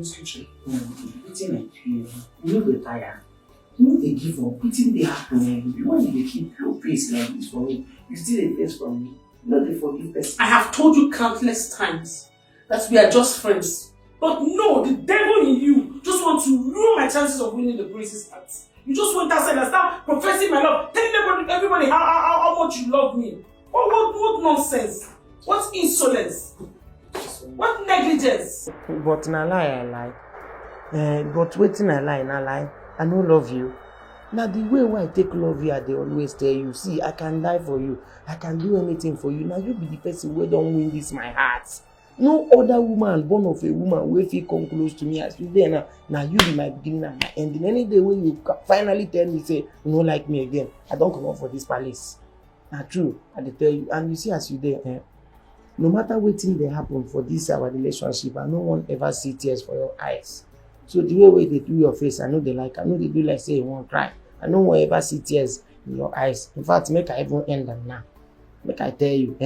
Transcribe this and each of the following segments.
this kitchen. Eating like you know the tire. You know they give up. Eating they happen. When they keep your pace like this for me, you still a face from me. You know they forgive person. I have told you countless times that we are just friends. But no, the devil in you just wants to ruin my chances of winning the Grace's heart. You just went outside and start professing my love, telling everybody how much you love me. What nonsense? What insolence? What negligence? But na lie I lie. But waiting I lie. I don't love you. Now the way I take love you, they always tell you, see, I can die for you. I can do anything for you. Now you be the person who don't win this my heart. No other woman born of a woman will feel come close to me as you there now. Now you be my beginning and my ending. Any day when you finally tell me, say, you don't like me again, I don't come up for this palace. Now true, I tell you, and you see as you there, no matter what thing they happen for this our relationship, I no one ever see tears for your eyes. So the way they do your face, I know they like, I know they do like say you won't cry. I no one ever see tears in your eyes. In fact, make I even end them now. Make I tell you,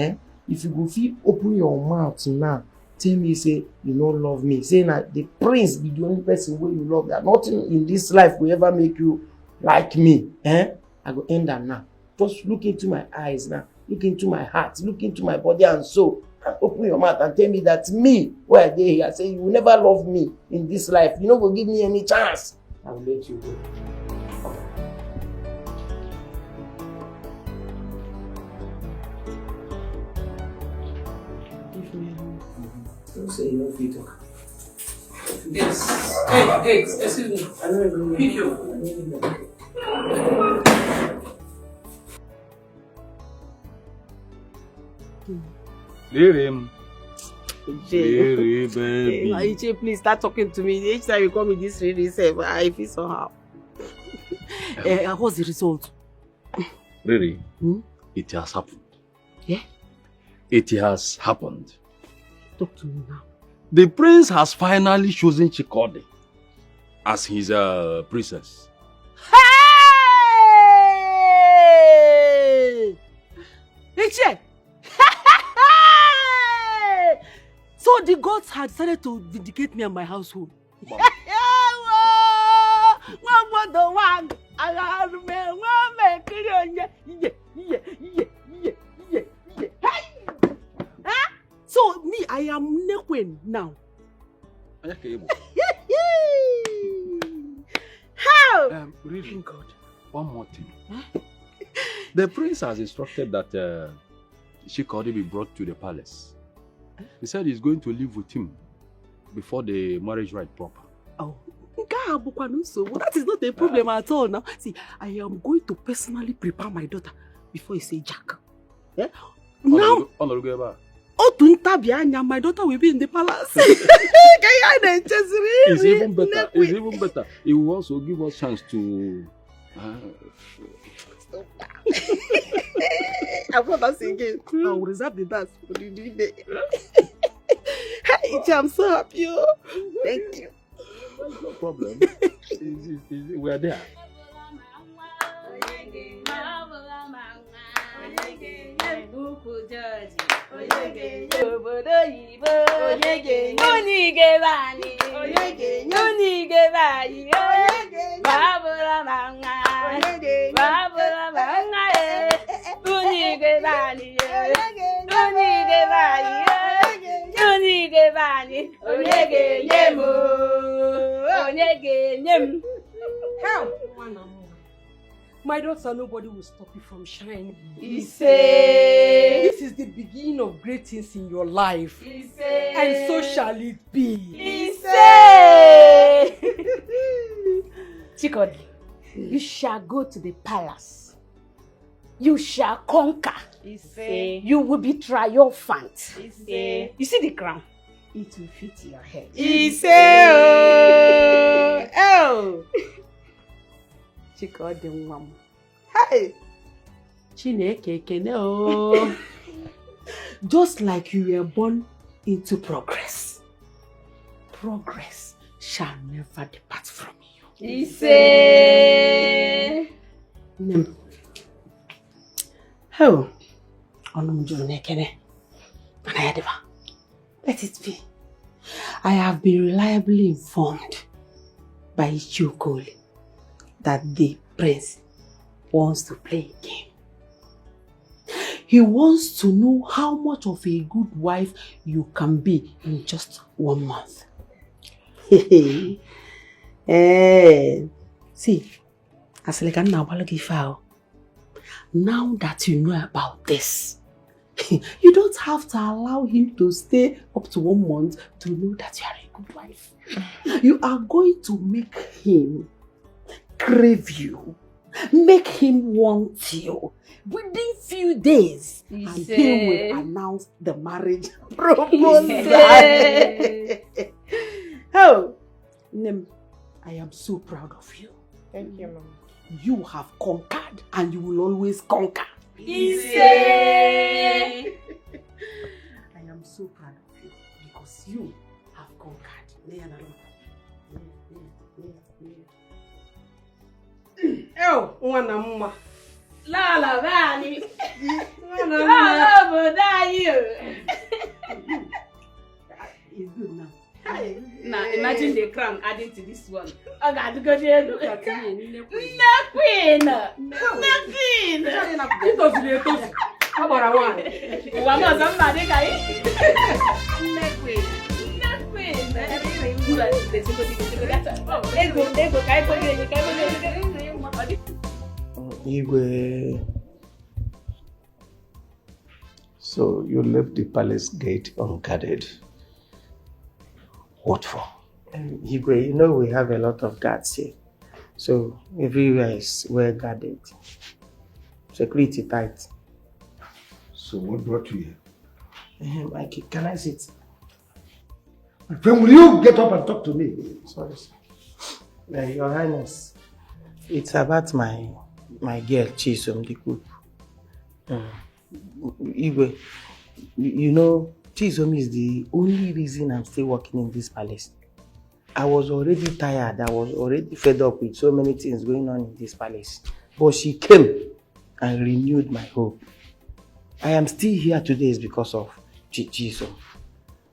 if you go feel open your mouth now, tell me say you don't love me. Saying that the prince be the only person where you love, that nothing in this life will ever make you like me. I go end them now. Just look into my eyes now. Look into my heart. Look into my body and soul. And open your mouth and tell me that me, where I dey here, say you will never love me in this life. You no go give me any chance. I will let you go. Don't say you don't feel talk. Yes. Hey, excuse me. I don't even pick you. Riri, baby. Iche, please start talking to me. Each time you call me this Riri, I feel somehow. What's the result? Riri, it has happened. Yeah? It has happened. Talk to me now. The prince has finally chosen Chikodi as his princess. Hey! Iche! So the gods had decided to vindicate me and my household. So me, I am Nekwen now. How? Really? God. One more thing. The prince has instructed that Chikodi be brought to the palace. He said he's going to live with him before the marriage rite proper. Oh, that is not a problem at all now. See, I am going to personally prepare my daughter before you say Jack. Yeah? Now, my daughter will be in the palace. It's even better. It's even better. It will also give us chance to... I'm not singing. I will reserve the dance for the day. Hey, I'm so happy. Thank you. No problem. We are there. My daughter, nobody will stop you from shining. This is the beginning of great things in your life. And so shall it be. Chikodi, you shall go to the palace. You shall conquer. You will be triumphant. You see the crown? It will fit your head. Oh! Chikodi mama. Hey! Chineke ekene o. Just like you were born into progress. Progress shall never depart from you. Oh, let it be. I have been reliably informed by Chukoli that the prince wants to play a game. He wants to know how much of a good wife you can be in just 1 month. See, as like now that you know about this, you don't have to allow him to stay up to 1 month to know that you are a good wife. You are going to make him crave you, make him want you. Within few days, and he will announce the marriage proposal. Oh, Nem, I am so proud of you. Thank you, Mama. You have conquered and you will always conquer. Ise! I am so proud of you because you have conquered. Oh, one mama. Lala Vani! Lala Bodayu! It's good now. Now imagine the crown adding to this one. Oh God, go there. Look at me. Queen! How about a one? One more somebody guy. Igwe. So you left the palace gate unguarded. What for? Igwe, you know we have a lot of guards here. So everywhere is well guarded. Security tight. So what brought you here? Mikey, can I sit? My friend, will you get up and talk to me? Sorry, sir. Your Highness, it's about my girl, Chisom, the cook. Igwe, you know, Chisom is the only reason I'm still working in this palace. I was already tired. I was already fed up with so many things going on in this palace. But she came and renewed my hope. I am still here today is because of Chisom.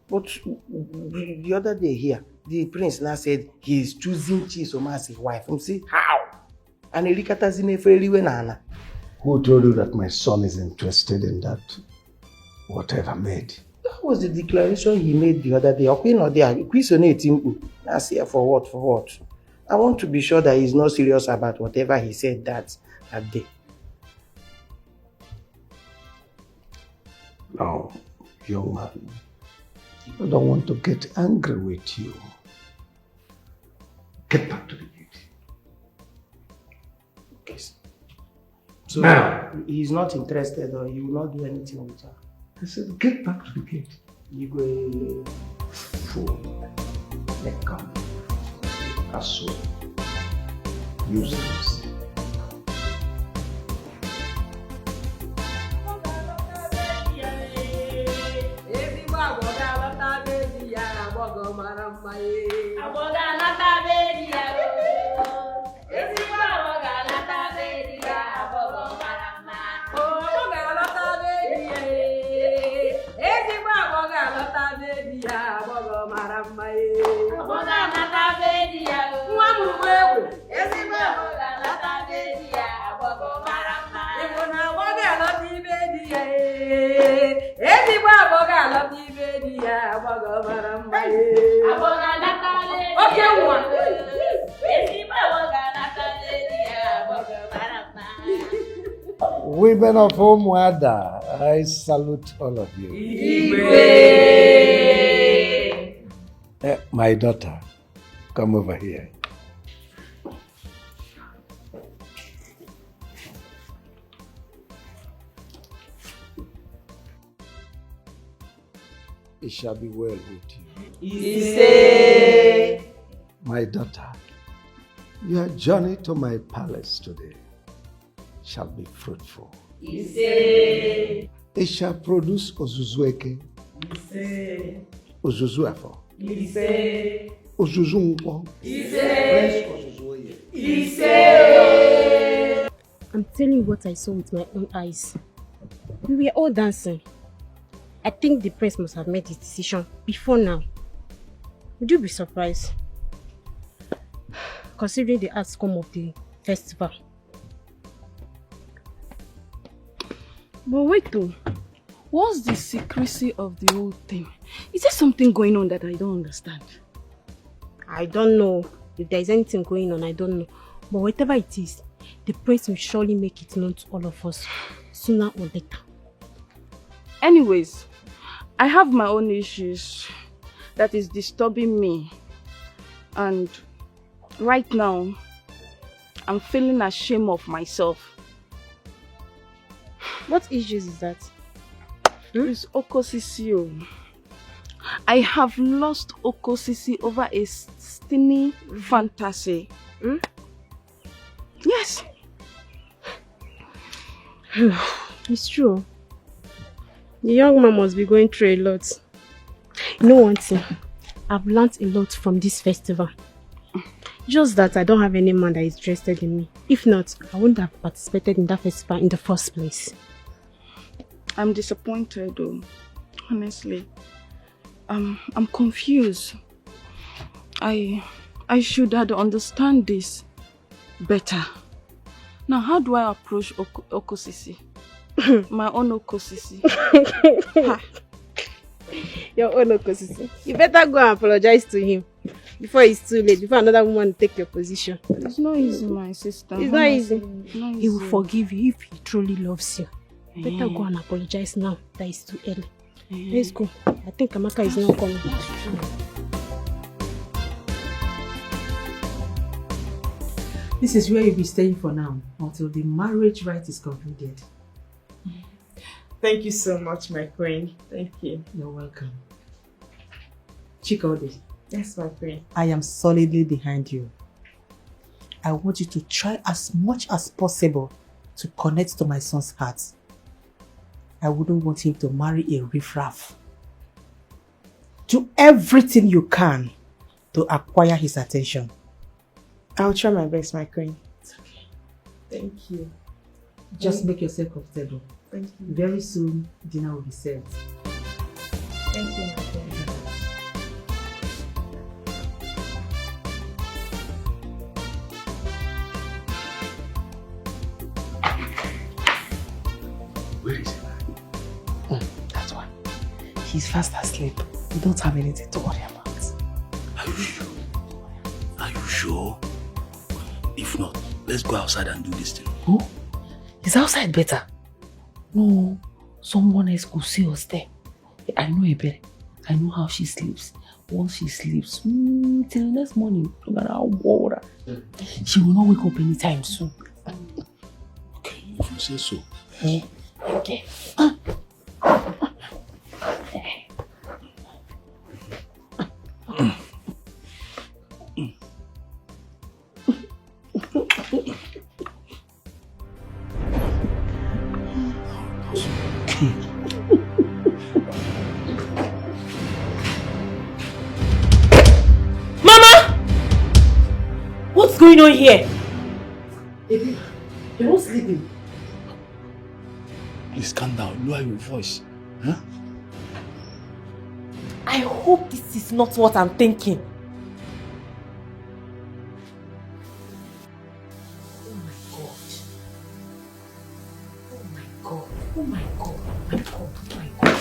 But the other day here, the prince now said he is choosing Chisom as his wife. You see, how? And Who told you that my son is interested in that whatever made? That was the declaration he made the other day. I say for what? For what? I want to be sure that he's not serious about whatever he said that day. No, young man, I don't want to get angry with you. Get back to the gate. Okay. So now, he's not interested or he will not do anything with her. I said, get back to the gate. You go. Fool. Let come. Asshole. Useless. Women of Umwada, I salute all of you. My daughter, come over here. It shall be well with you. My daughter, your journey to my palace today shall be fruitful. It shall produce Ozuzueke, Ozuzuafo, Ozuzunko, I'm telling you what I saw with my own eyes. We were all dancing. I think the prince must have made his decision before now. Would you be surprised? Considering the outcome of the festival. But wait though, what's the secrecy of the whole thing? Is there something going on that I don't understand? I don't know. If there is anything going on, I don't know. But whatever it is, the prince will surely make it known to all of us, sooner or later. Anyways, I have my own issues that is disturbing me. And right now, I'm feeling ashamed of myself. What issues is that? It's Okosisi. I have lost Okosisi over a steamy fantasy. Yes. It's true. The young man must be going through a lot. You know one thing? I've learned a lot from this festival. Just that I don't have any man that is interested in me. If not, I wouldn't have participated in that festival in the first place. I'm disappointed though. Honestly. I'm confused. I should have understand this better. Now, how do I approach Okosisi? My own Okosisi. Your own Okosisi. You better go and apologize to him before it's too late, before another woman take your position. It's not easy, my sister. It's not easy. It's not easy. He will forgive you if he truly loves you. Better go and apologize now that it's too early. Let's go. I think Amaka is not coming. This is where you'll be staying for now, until the marriage rite is concluded. Thank you so much, my queen. Thank you. You're welcome. Chikode, Yes, my queen. I am solidly behind you. I want you to try as much as possible to connect to my son's heart. I wouldn't want him to marry a riffraff. Do everything you can to acquire his attention. I'll try my best, my queen. Thank you. Just make yourself comfortable. Thank you. Very soon, dinner will be served. Thank you, my queen. Where is he? That's one. He's fast asleep. You don't have anything to worry about. Are you sure? Are you sure? If not, let's go outside and do this thing. Who? Is outside better? No, someone else could see us there. I know Ebe. I know how she sleeps. Once she sleeps, till next morning, no matter how bored, she will not wake up anytime soon. Okay, if you say so. Okay. What's going on here? Ebe, you're not sleeping. Please calm down, lower your voice. Huh? I hope this is not what I'm thinking. Oh my God. Oh my God. Oh my God. Oh my God. Oh my God.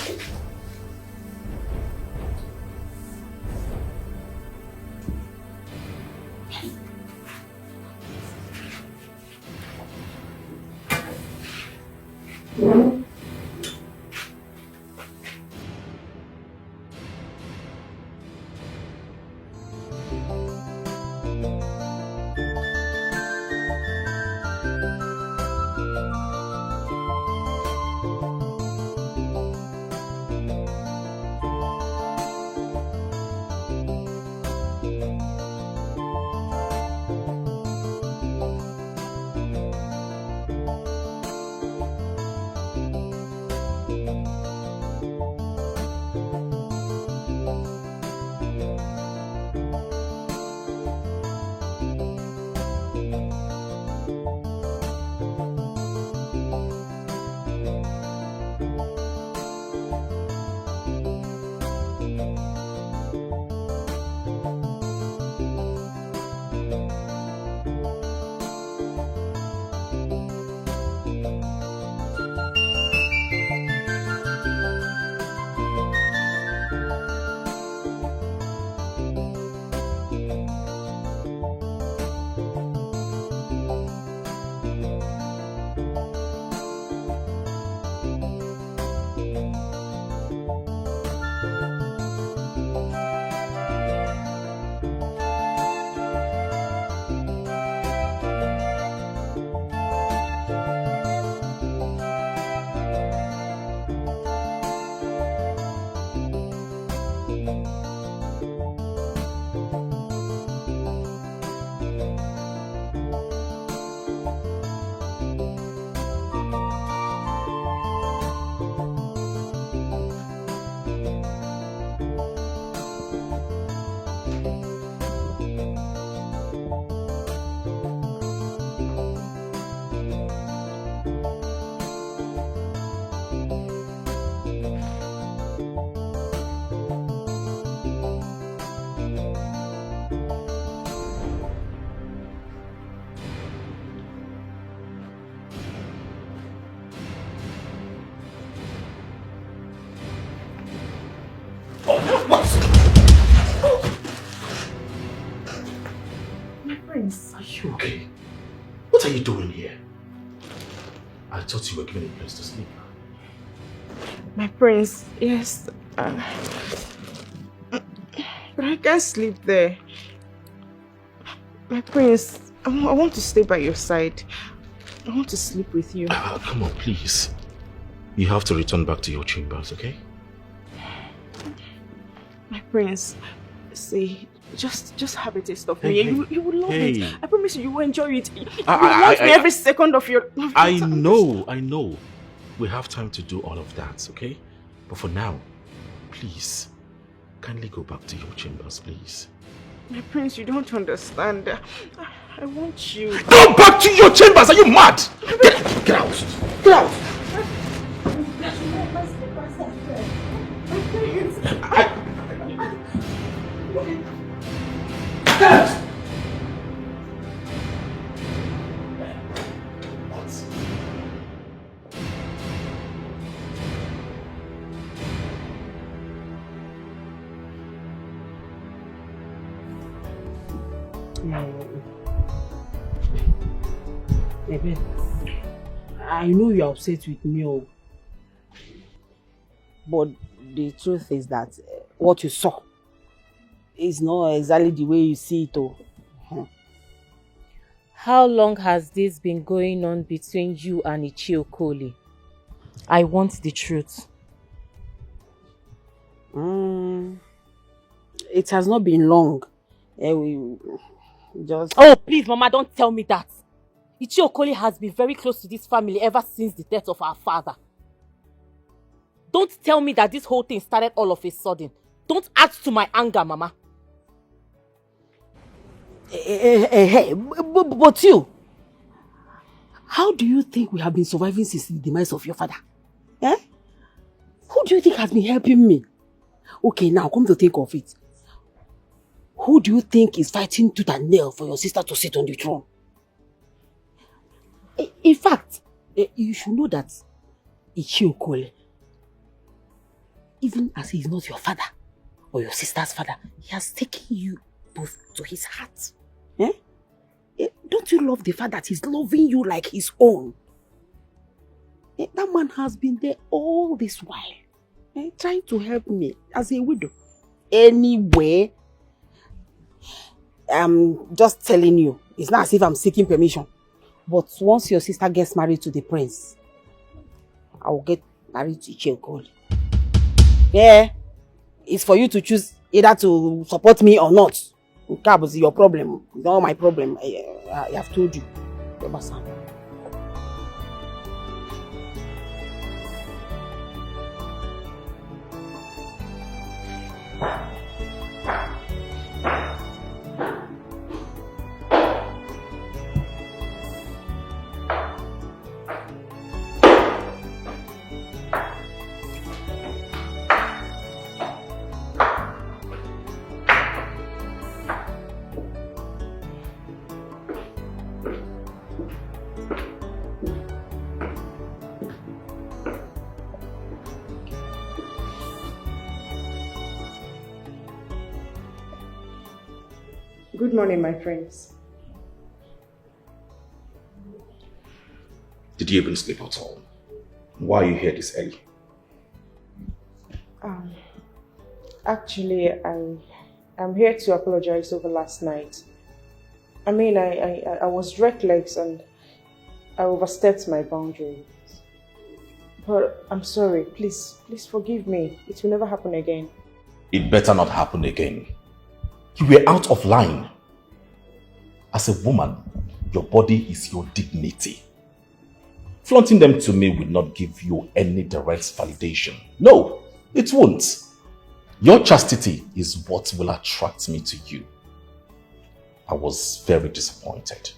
you okay? What are you doing here? I thought you were given a place to sleep. My prince, yes. But I can't sleep there. My prince, I want to stay by your side. I want to sleep with you. Come on, please. You have to return back to your chambers, okay? My prince, see, just have a taste of me. You will love it. I promise you will enjoy it. You want me every second of your time. I know. We have time to do all of that, okay? But for now, please, kindly go back to your chambers, please. My prince, you don't understand. I want you. Go back to your chambers! Are you mad? Get out! Get out! Baby, I know you're upset with me, but the truth is that what you saw is not exactly the way you see it. How long has this been going on between you and Ichiokoli? I want the truth. It has not been long. We just... Oh, please, Mama, don't tell me that. Ichiokoli has been very close to this family ever since the death of our father. Don't tell me that this whole thing started all of a sudden. Don't add to my anger, Mama. Hey, but you, how do you think we have been surviving since the demise of your father? Eh? Who do you think has been helping me? Okay, now come to think of it. Who do you think is fighting tooth and nail for your sister to sit on the throne? In fact, you should know that Ichiokole, even as he is not your father or your sister's father, he has taken you both to his heart. Eh? Don't you love the fact that he's loving you like his own? That man has been there all this while, trying to help me as a widow. Anyway, I'm just telling you, it's not as if I'm seeking permission. But once your sister gets married to the prince, I will get married to Ichiokoli. Yeah, it's for you to choose either to support me or not. That was your problem. It's not my problem. I have told you. Good morning, my friends. Did you even sleep at all? Why are you here this early? Actually, I'm here to apologize over last night. I mean, I was reckless and I overstepped my boundaries. But I'm sorry. Please forgive me. It will never happen again. It better not happen again. You were out of line. As a woman, your body is your dignity. Flaunting them to me will not give you any direct validation. No, it won't. Your chastity is what will attract me to you. I was very disappointed.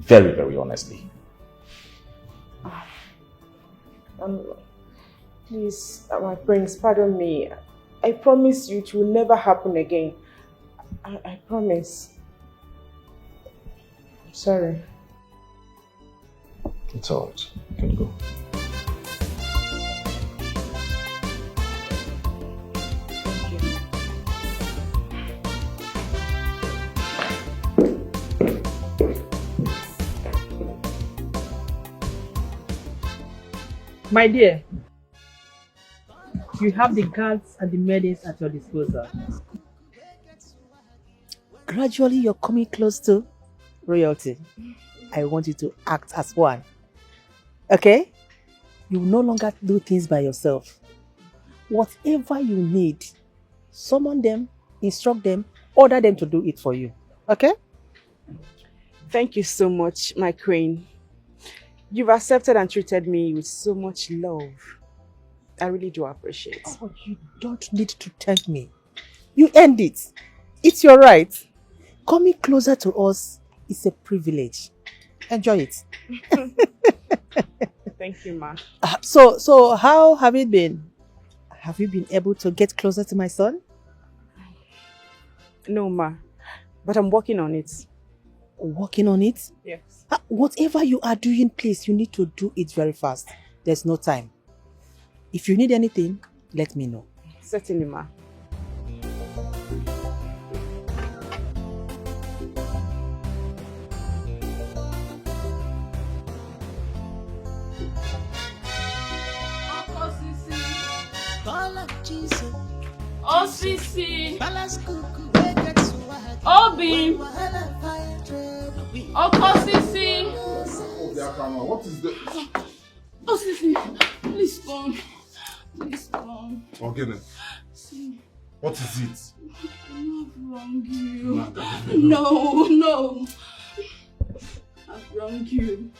Very, very honestly. Please, my prince, pardon me. I promise you it will never happen again. I promise. I'm sorry. It's all right. You can go. Thank you. My dear, you have the guards and the medics at your disposal. Gradually, you're coming close to royalty. I want you to act as one. Okay? You will no longer do things by yourself. Whatever you need, summon them, instruct them, order them to do it for you. Okay? Thank you so much, my queen. You've accepted and treated me with so much love. I really do appreciate it. Oh, you don't need to thank me. You earned it. It's your right. Coming closer to us is a privilege. Enjoy it. Thank you, ma. So how have it been? Have you been able to get closer to my son? No, ma. But I'm working on it. Working on it? Yes. Whatever you are doing, please, you need to do it very fast. There's no time. If you need anything, let me know. Certainly, ma. Osisi, Obi, Okosisi. What is this? Osisi, please come. Please come. Again. What is it? I'm not wrong you. No. I've wronged you.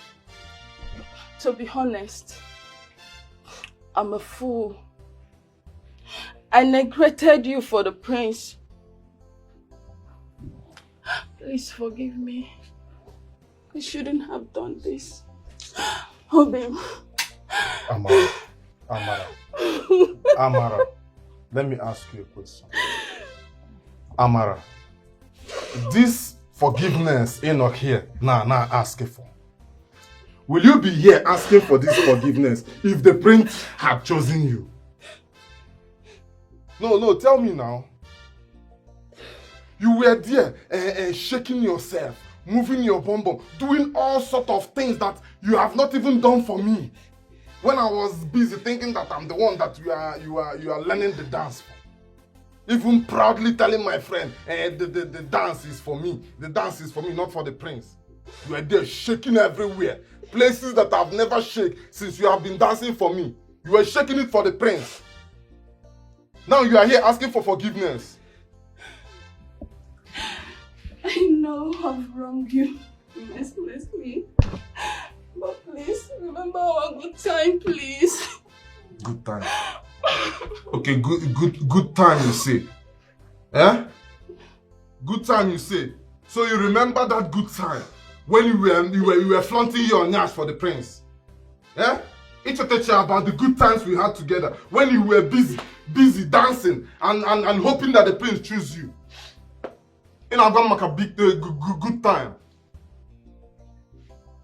To be honest, I'm a fool. I neglected you for the prince. Please forgive me. I shouldn't have done this. Oh, babe. Amara, let me ask you a question. Amara, this forgiveness Enoch here now asking for. Will you be here asking for this forgiveness if the prince had chosen you? No, tell me now. You were there shaking yourself, moving your bum bum, doing all sorts of things that you have not even done for me. When I was busy thinking that I'm the one that you are learning the dance for. Even proudly telling my friend, the dance is for me. The dance is for me, not for the prince. You are there shaking everywhere. Places that I've never shaken since you have been dancing for me. You were shaking it for the prince. Now you are here asking for forgiveness. I know I've wronged you mercilessly. But please, remember our good time, please. Good time. Okay, good time you say. Eh? Good time you say. So you remember that good time when you were flaunting your nyash for the prince. Eh? It's a teacher about the good times we had together when you were busy dancing and hoping that the prince choose you. And I'm gonna make a big good time.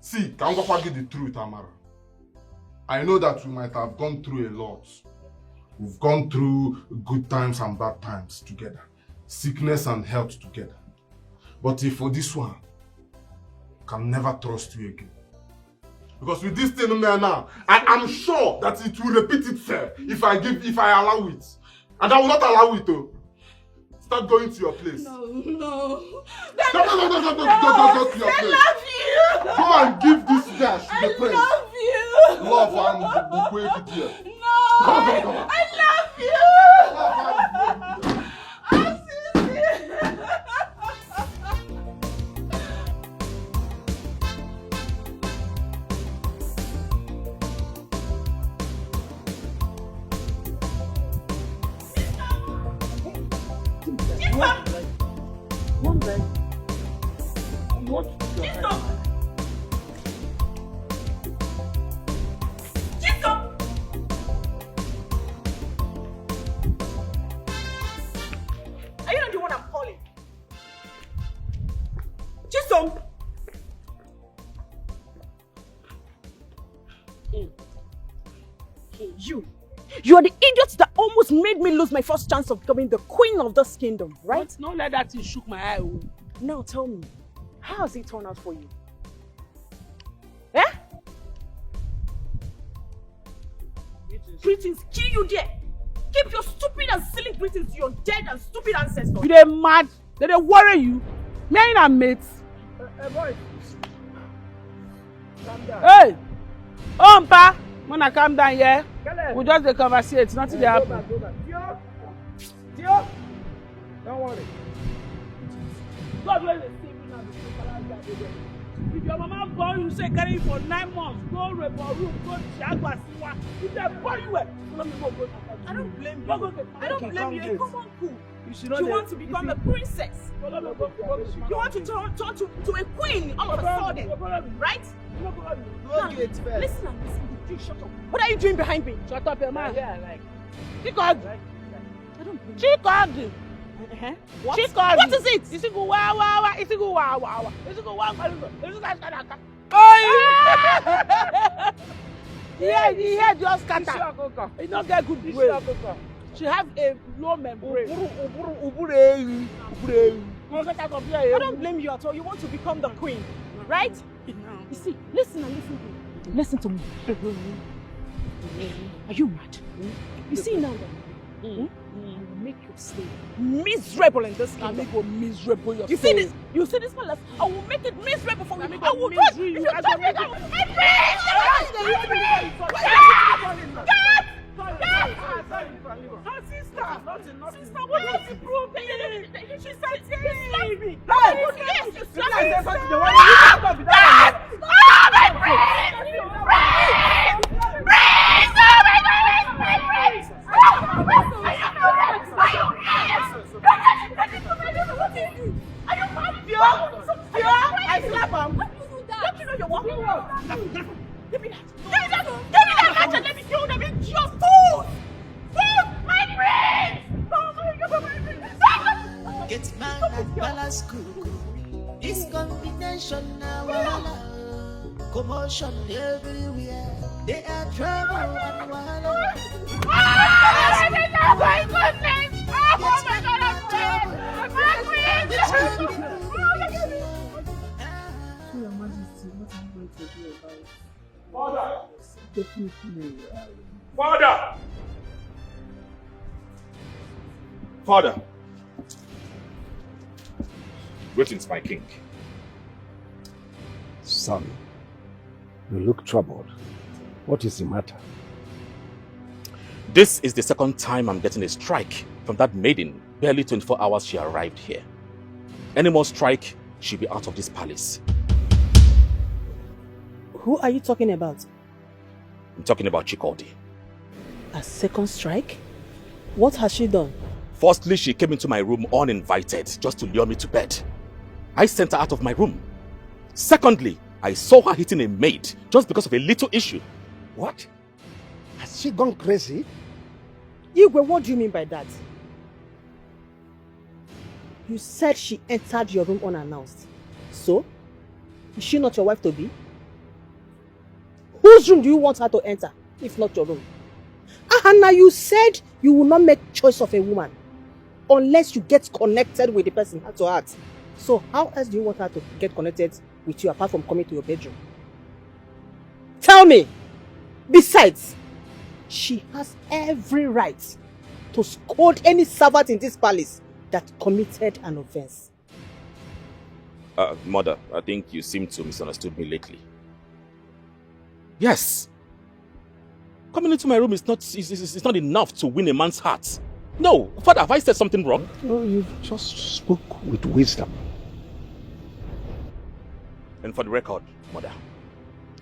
See, I'm gonna give the truth, Amara. I know that we might have gone through a lot. We've gone through good times and bad times together. Sickness and health together. But if for this one, I can never trust you again. Because with this thing now, I am sure that it will repeat itself if I allow it. And I will not allow it to. Start going to your place. No. Go to your place. I love you. Go and give this dash to the prince. I love you. Love and here. No. I love you. One day. What? Are you not the one I'm calling? Chisom! You are the idiot that almost made me lose my first chance of becoming the queen of this kingdom, right? But don't let that thing shook my eye. Now tell me, how has it turned out for you? Eh? breathings kill you there. Keep your stupid and silly breathings to your dead and stupid ancestors. You dey mad? They dey worry you? Me and am mates. Hey, boy. Calm down. Hey! Ompa! Mona, calm down here. Yeah? We just dey conversate. Nothing dey happen. Go back. Tio! Don't worry. God will save you now. If your mama born you say carry you for 9 months, go rape or room, go Jagua Siwa. If they born you, let me go. I don't blame you. I don't blame you. Come on, cool. You want to become a princess. You want to turn to a queen all of a sudden, right? Now, listen. You shut up. What are you doing behind me? Shut up, your man. Yeah, like. Chikod. I don't blame you. Chikod. What? What is it? Isi go wow. Isi go wow. Isi go wow. Yeah, just scatter. He don't get good brain. She have a low membrane. I don't blame you at all. You want to become the queen, right? You see, listen to me. Are you mad? You see now that I will make you stay miserable in this kingdom. I will miserable you see this palace? I will make it miserable for you. I will touch you. If you touch me, I will Sister, what does it prove? She said, slap me. Yes, you slapped me. I slap him. Don't you know you're walking around? Give me that. Give me that match and let me kill them. It's your food. My brain. Oh my God, my brain. Get man and balance cook. This combination now. Commotion everywhere. They are trouble and wahala. Oh my goodness! Oh my God, I'm dead! Your Majesty, what are you going to do about it? Father! Definitely. Father! Father! Greetings, my king. Son, you look troubled. What is the matter? This is the second time I'm getting a strike from that maiden. Barely 24 hours she arrived here. Any more strike, she'll be out of this palace. Who are you talking about? I'm talking about Chikodi. A second strike? What has she done? Firstly, she came into my room uninvited just to lure me to bed. I sent her out of my room. Secondly, I saw her hitting a maid just because of a little issue. What? Has she gone crazy? Igwe, what do you mean by that? You said she entered your room unannounced. So, is she not your wife to be? Whose room do you want her to enter, if not your room? Now you said you will not make choice of a woman unless you get connected with the person heart to heart. So how else do you want her to get connected with you apart from coming to your bedroom? Tell me! Besides, she has every right to scold any servant in this palace that committed an offense. Mother, I think you seem to misunderstood me lately. Yes. Coming into my room is not enough to win a man's heart. No, Father, have I said something wrong? No, you just spoke with wisdom. And for the record, Mother,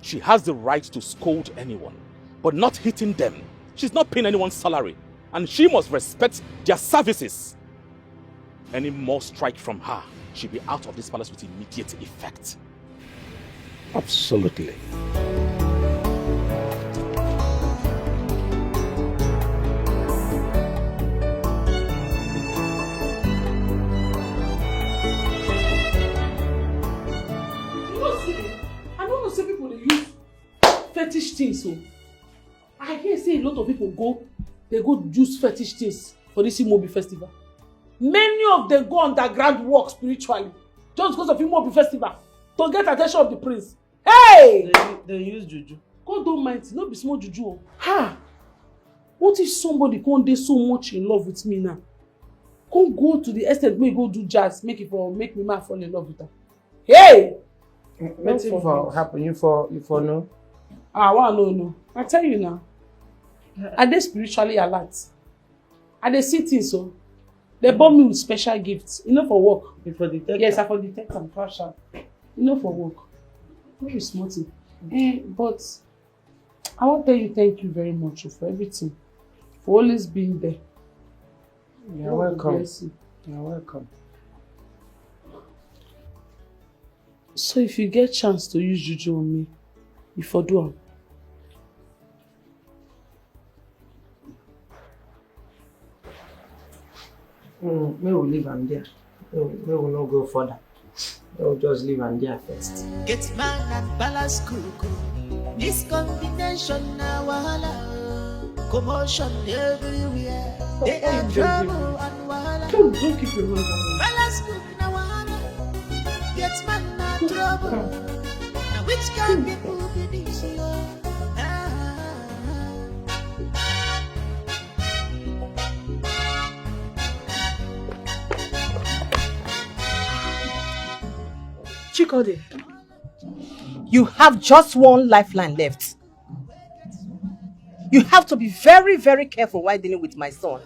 she has the right to scold anyone, but not hitting them. She's not paying anyone's salary, and she must respect their services. Any more strike from her, she'll be out of this palace with immediate effect. Absolutely. Fetish things, so I hear say a lot of people go use fetish things for this Imobi festival. Many of them go underground work spiritually just because of Imobi festival to get attention of the prince. Hey! They use juju. God don't mind, no be small juju. Ha! What if somebody can't be so much in love with me now? Can't go to the extent where go do jazz, make me man fall in love with her. Hey! What's for happen? You for no? No. I tell you now. Are they spiritually alert? Are they sitting so? They bought me with special gifts. You know for work. For detect. Yes, I for detect and crash out. You know for work. Very smarty. But I want to tell you thank you very much for everything. For always being there. You're welcome. You're welcome. So if you get chance to use juju on me, you for do am. We will leave am there. We will not go further. We will just leave am there first. Get man and balance kuku. This combination now wahala. Commotion everywhere. They are trouble and wahala. Don't keep your mind on. Balance kuku now wahala. Get man and trouble. Now which can people be this love? Chikode, you have just one lifeline left. You have to be very, very careful while dealing with my son.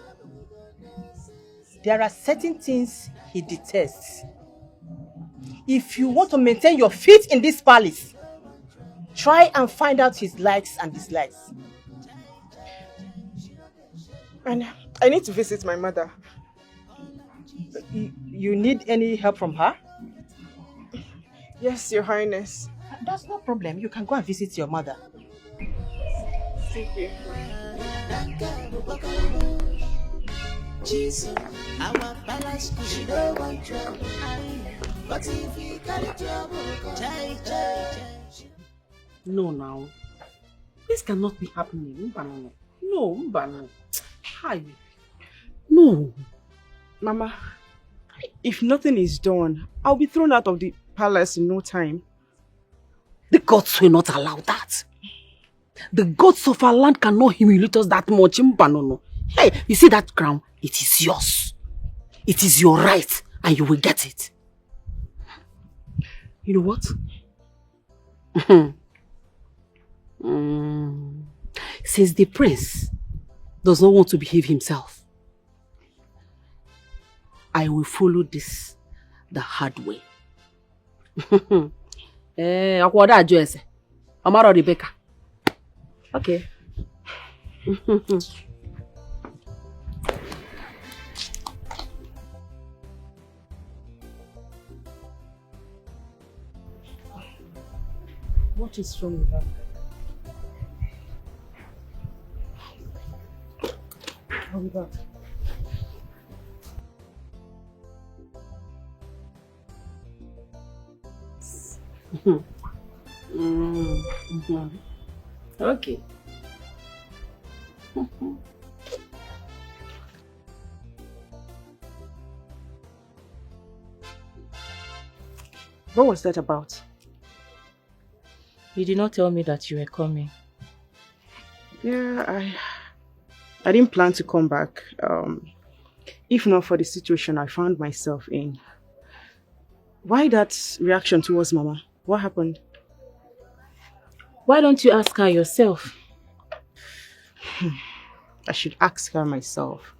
There are certain things he detests. If you want to maintain your feet in this palace, try and find out his likes and dislikes. And I need to visit my mother. You need any help from her? Yes, Your Highness. That's no problem. You can go and visit your mother. Thank you. Jesus, our balance she no want trouble. But if we carry trouble, No, now. This cannot be happening. No, Mbano. Hi. No. Mama, if nothing is done, I'll be thrown out of the palace in no time. The gods will not allow that. The gods of our land cannot humiliate us that much. Mbano. Hey, you see that crown? It is yours. It is your right, and you will get it. You know what? Since the prince does not want to behave himself, I will follow this the hard way. Amaro Rebecca. Okay. What is wrong with her? I'll be back. Okay. What was that about? You did not tell me that you were coming. Yeah, I didn't plan to come back. If not for the situation I found myself in. Why that reaction towards Mama? What happened? Why don't you ask her yourself? I should ask her myself.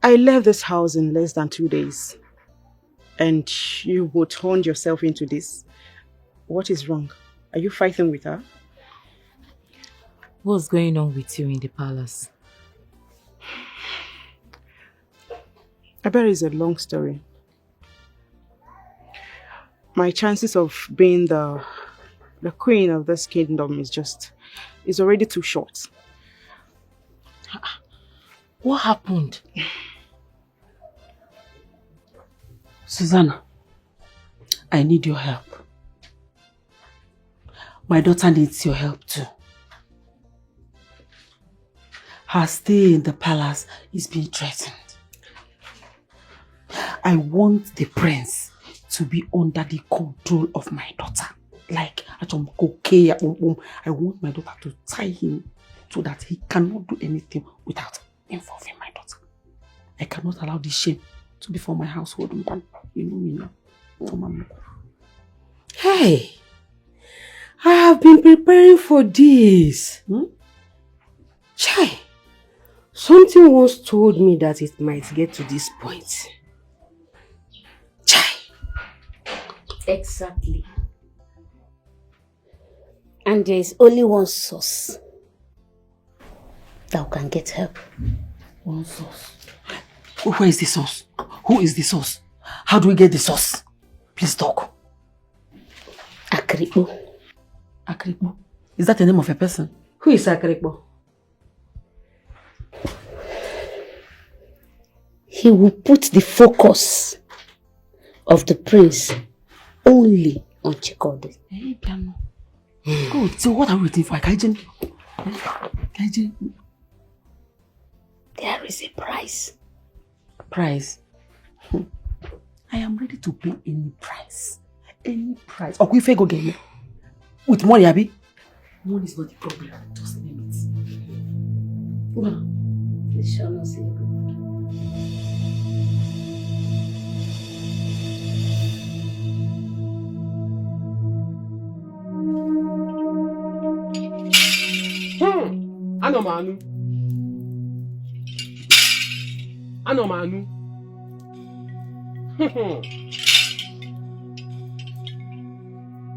I left this house in less than 2 days. And you would turn yourself into this. What is wrong? Are you fighting with her? What's going on with you in the palace? I bet it's a long story. My chances of being the queen of this kingdom is already too short. What happened? Susanna, I need your help. My daughter needs your help too. Her stay in the palace is being threatened. I want the prince to be under the control of my daughter. Like, I want my daughter to tie him so that he cannot do anything without involving my daughter. I cannot allow this shame to be for my household. You know me now. No, Mama. Hey, I have been preparing for this. Chai, something once told me that it might get to this point. Chai. Exactly. And there is only one source that can get help. One source? Where is the source? Who is the source? How do we get the source? Please talk. Akripo. Akripo? Is that the name of a person? Who is Akripo? He will put the focus of the prince only on Chikode. Hey, piano. Good. So what are we waiting for? Kaijin? There is a price. Price? I am ready to pay any price. Any price. Or if I go get me with money, Abi? Money is not the problem. Just name it. Well, it shall not say good. Anomanu.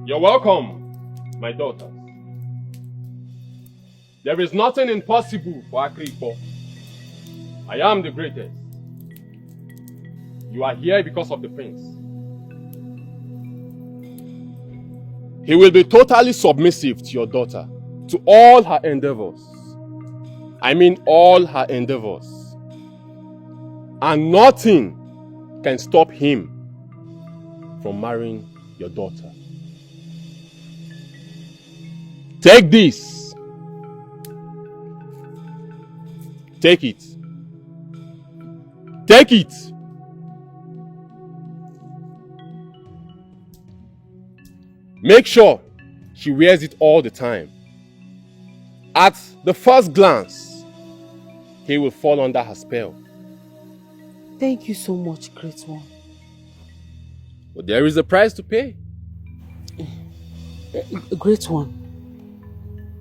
You're welcome, my daughter. There is nothing impossible for Akripo. I am the greatest. You are here because of the prince. He will be totally submissive to your daughter, to all her endeavors. I mean all her endeavors. And nothing can stop him from marrying your daughter. Take this. Take it. Take it. Make sure she wears it all the time. At the first glance, he will fall under her spell. Thank you so much, great one. But there is a price to pay. Great one.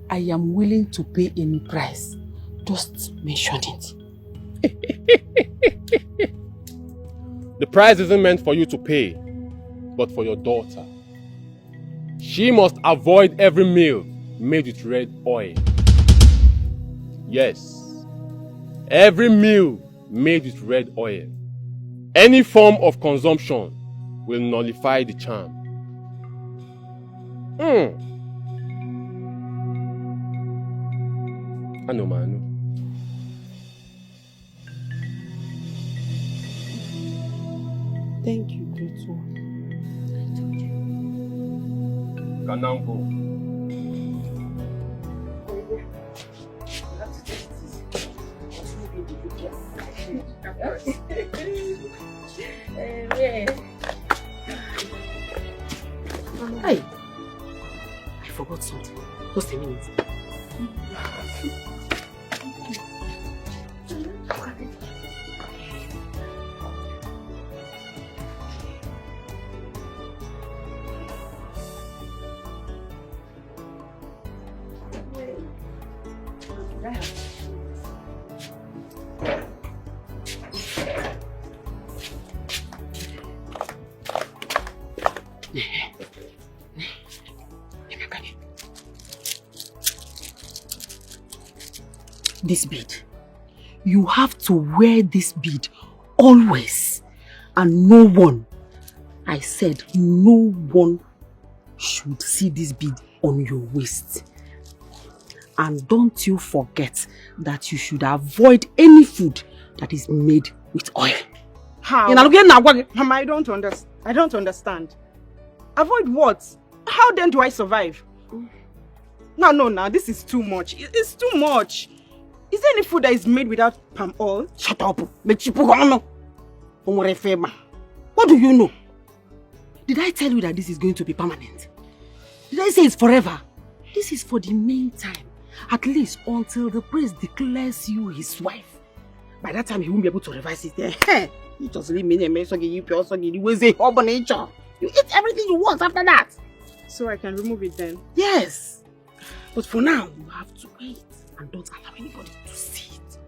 I am willing to pay any price. Just mention it. The price isn't meant for you to pay, but for your daughter. She must avoid every meal made with red oil. Yes, every meal made with red oil. Any form of consumption will nullify the charm. Anomanu. Thank you, great one. I told you. You can now go. Hey, I forgot something. Just a minute. This bead. You have to wear this bead always. And no one, I said no one should see this bead on your waist. And don't you forget that you should avoid any food that is made with oil. How? Mama, I don't understand. Avoid what? How then do I survive? No, this is too much. It's too much. Is there any food that is made without palm oil? Shut up. What do you know? Did I tell you that this is going to be permanent? Did I say it's forever? This is for the meantime. At least until the priest declares you his wife. By that time, he won't be able to revise it. You just leave me and you eat everything you want after that. So I can remove it then? Yes. But for now, you have to wait and don't allow anybody to see it.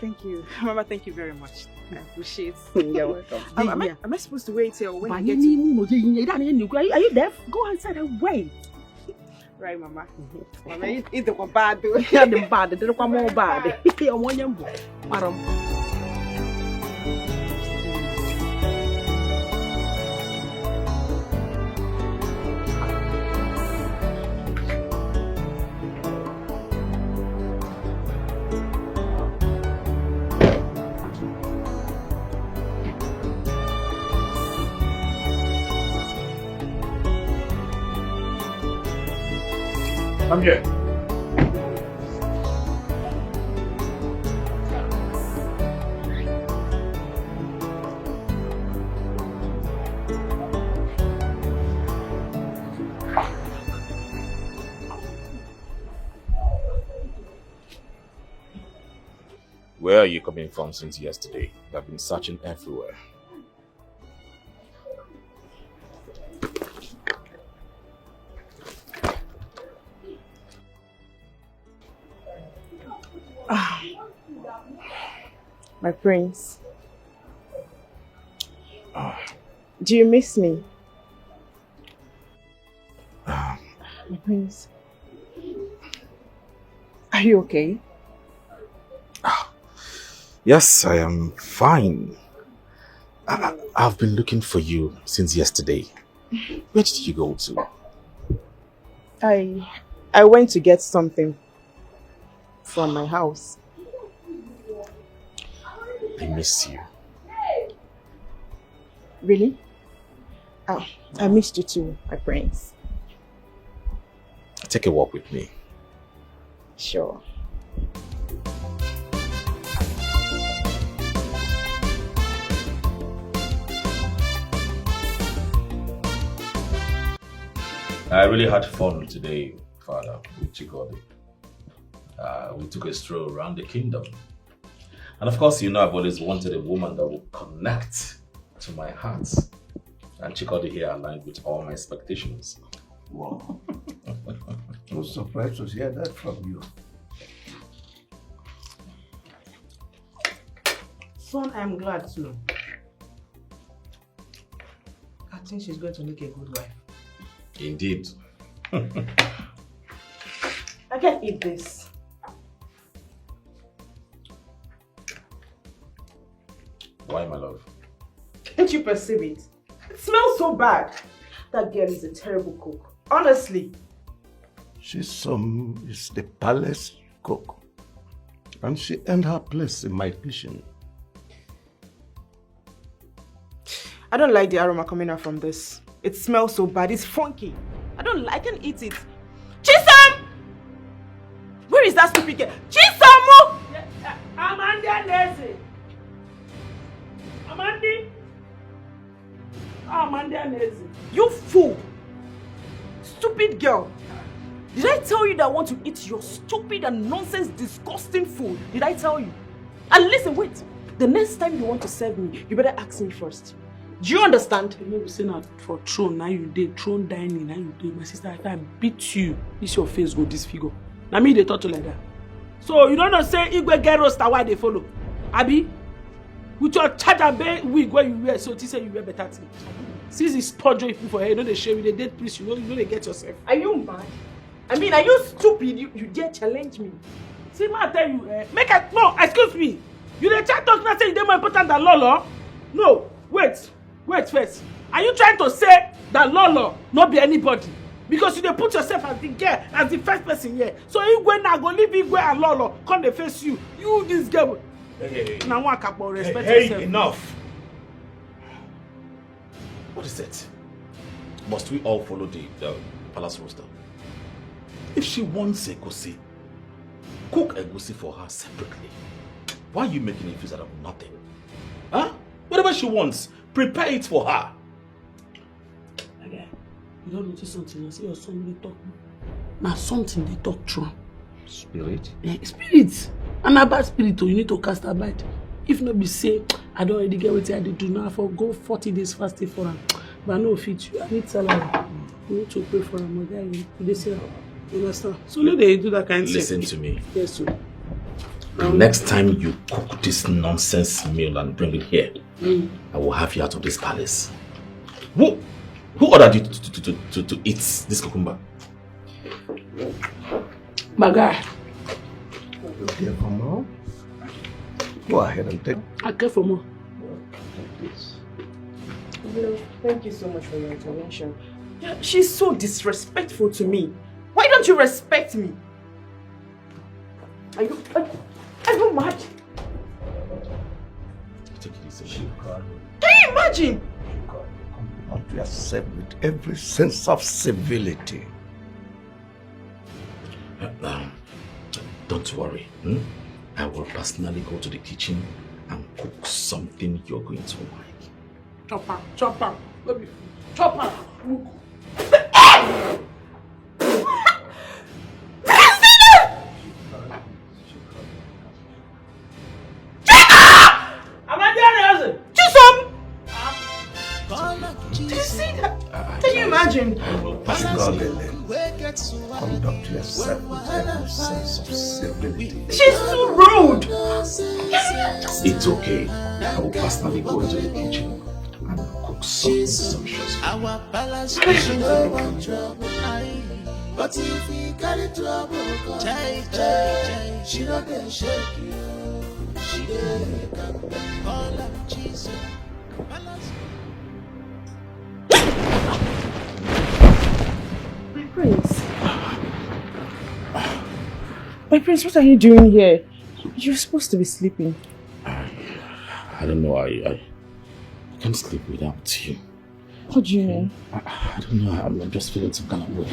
Thank you. Mama, thank you very much. I appreciate it. You're welcome. Am I supposed to wait till when I get to... Are you deaf? Go outside and wait. Right, Mama. Mama, eat the one bad. You're the bad. The one more bad. Come here. Where are you coming from since yesterday? I've been searching everywhere. My prince. Do you miss me? My prince. Are you okay? Yes, I am fine. I've been looking for you since yesterday. Where did you go to? I went to get something from my house. I miss you. Really? I missed you too, my prince. Take a walk with me. Sure. I really had fun today, Father, with Chikodi. We took a stroll around the kingdom. And of course, you know I've always wanted a woman that will connect to my heart. And Chikodi here aligned with all my expectations. Wow. I was surprised to hear that from you. Son, I'm glad too. I think she's going to make a good wife. Indeed. I can't eat this. Why, my love? Can't you perceive it? It smells so bad. That girl is a terrible cook. Honestly. She's the palace cook. And she earned her place in my kitchen. I don't like the aroma coming out from this. It smells so bad. It's funky. I can't eat it. Chisam! Where is that stupid girl? Chisam! Amanda Nezi. Amanda Nezi. You fool! Stupid girl. Did I tell you that I want to eat your stupid and nonsense, disgusting food? Did I tell you? And listen, wait. The next time you want to serve me, you better ask me first. Do you understand? You know, we say now for throne, now you did throne dining, now you did. My sister, if I beat you, this your face go disfigure. Now me they talk to like that. So you don't know say Igwe get roaster why they follow. Abi, with your charger wig where you wear, so you say you wear better thing. Since it's podjo if for hair, you know they share with the dead priest, you know they get yourself. Are you mad? I mean, are you stupid? You dare challenge me? See, ma tell you, no, excuse me. You the chat talk not say they're more important than Lolo? No, wait first. Are you trying to say that Lolo not be anybody? Because you dey put yourself as the girl, as the first person here. So Igwe now go leave Igwe and Lolo come dey face you. You this girl. Hey. Now one couple respect yourself. Enough. What is it? Must we all follow the palace roster? If she wants egusi, cook egusi for her separately. Why are you making a fuss out of nothing? Huh? Whatever she wants, prepare it for her. Okay. You don't notice something. I see your son really talk. Now something they talk true. Spirit? Yeah, spirit. And a bad spirit, you need to cast a bite. If not be say, I don't already get what I did do now for go 40 days fasting for him. But I know fit you. I need salary. You need to pray for him. They say, you understand? So let they do that kind of thing. Listen to me. Yes, sir. The next time you cook this nonsense meal and bring it here, I will have you out of this palace. Who ordered you to eat this cucumber? My guy. You care for more? Go ahead and take. I care for more. Thank you so much for your intervention. Yeah, she's so disrespectful to me. Why don't you respect me? Are you mad? Take it easy. Can you imagine? Conduct yourself with every sense of civility. Don't worry. I will personally go to the kitchen and cook something you're going to like. Chopper. Let me. Chopper. Can you imagine? Conduct yourself with every sense of civility. She's too rude. It's okay. I will personally go into the kitchen and cook something sumptuous. Our palace is no one trouble. But if we carry trouble, chai, she not gonna shake you. She dey call up Jesus. My prince, what are you doing here? You're supposed to be sleeping. I don't know. I can't sleep without you. What do you mean? I don't know. I'm just feeling some kind of way.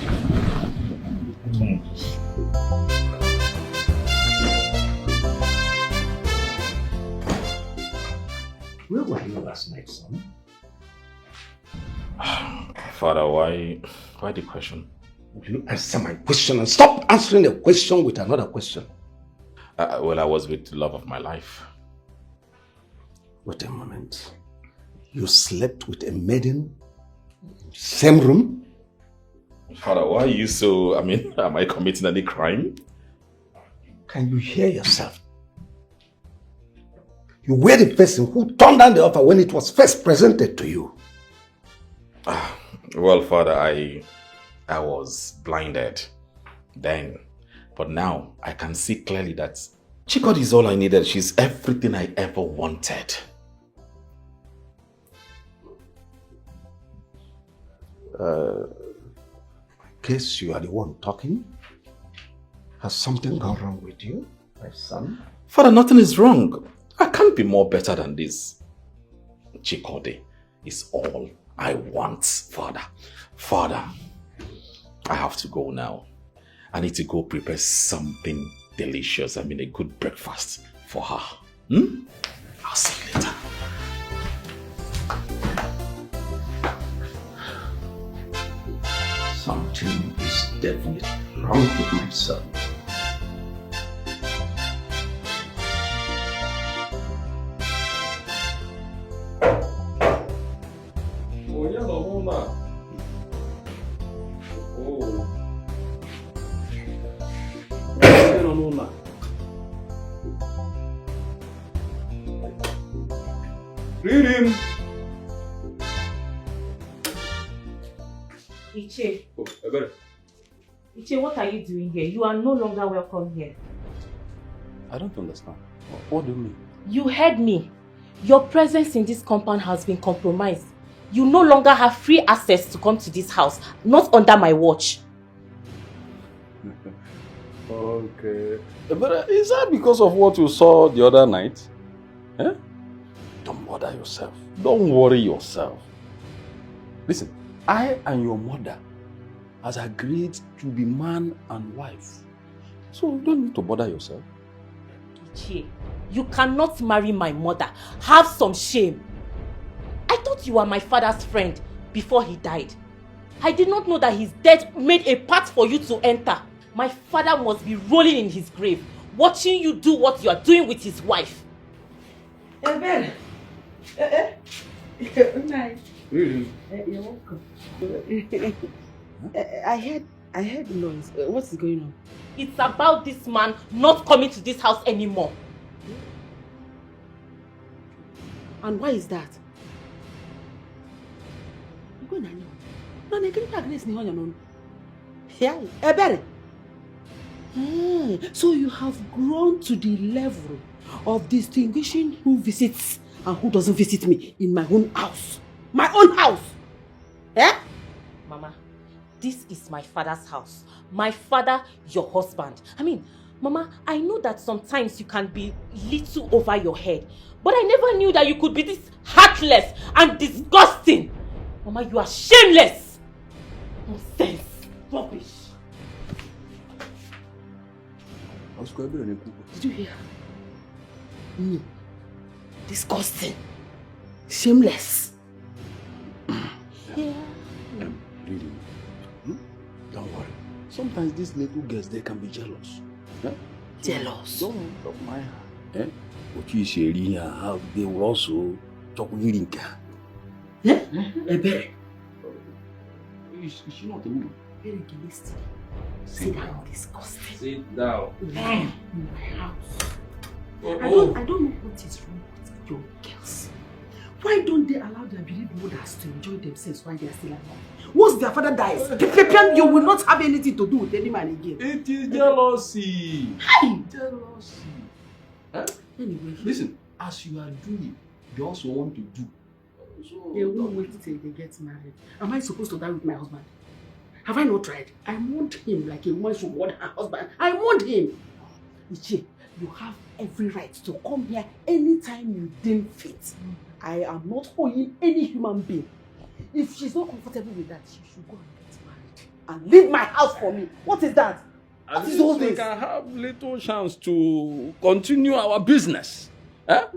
Where were you last night, son? Father, why the question? Will you answer my question and stop answering a question with another question? Well, I was with the love of my life. Wait a moment. You slept with a maiden in the same room? Father, why are you so... am I committing any crime? Can you hear yourself? You were the person who turned down the offer when it was first presented to you. Well, Father, I was blinded then. But now I can see clearly that Chikodi is all I needed. She's everything I ever wanted. In case you are the one talking, has something gone wrong with you, my son? Father, nothing is wrong. I can't be more better than this. Chikodi is all I want, Father. Father, I have to go now. I need to go prepare something delicious. a good breakfast for her. I'll see you later. Something is definitely wrong with my son. Read him. Iche. Oh, I got it. Iche, what are you doing here? You are no longer welcome here. I don't understand. What do you mean? You heard me. Your presence in this compound has been compromised. You no longer have free access to come to this house, not under my watch. Okay. But is that because of what you saw the other night? Eh? Don't bother yourself. Don't worry yourself. Listen, I and your mother has agreed to be man and wife. So you don't need to bother yourself. Iche, you cannot marry my mother. Have some shame. I thought you were my father's friend before he died. I did not know that his death made a path for you to enter. My father must be rolling in his grave, watching you do what you are doing with his wife. Ben. Nice. Really? You're welcome. I heard noise. What is going on? It's about this man not coming to this house anymore. And why is that? So you have grown to the level of distinguishing who visits and who doesn't visit me in my own house. My own house! Eh? Mama, this is my father's house. My father, your husband. I mean, Mama, I know that sometimes you can be little over your head, but I never knew that you could be this heartless and disgusting. Mama, you are shameless. Nonsense. Rubbish. Did you hear? Me. Disgusting. Shameless. Yeah. Really? Don't worry. Sometimes these little girls, they can be jealous. Yeah? Jealous? Don't mind her. Eh? What you say, how they will also talk with you. Yeah? Ebe. Is she not a woman? Very egoistic. Sit down, disgusting. Sit down. In my house. I don't know what is wrong with your girls. Why don't they allow their beloved mothers to enjoy themselves while they are still alive? Once their father dies, you will not have anything to do with any man again. It is jealousy. Jealousy. Huh? Anyway, listen, as you are doing, you also want to do. So, they won't wait till they get married. Am I supposed to die with my husband? Have I not tried? I want him like a woman should want her husband. I want him. Ichi, you have every right to come here anytime you deem fit. I am not owing any human being. If she's not comfortable with that, she should go and get married. And leave my house for me. What is that? At least we can have little chance to continue our business. Huh?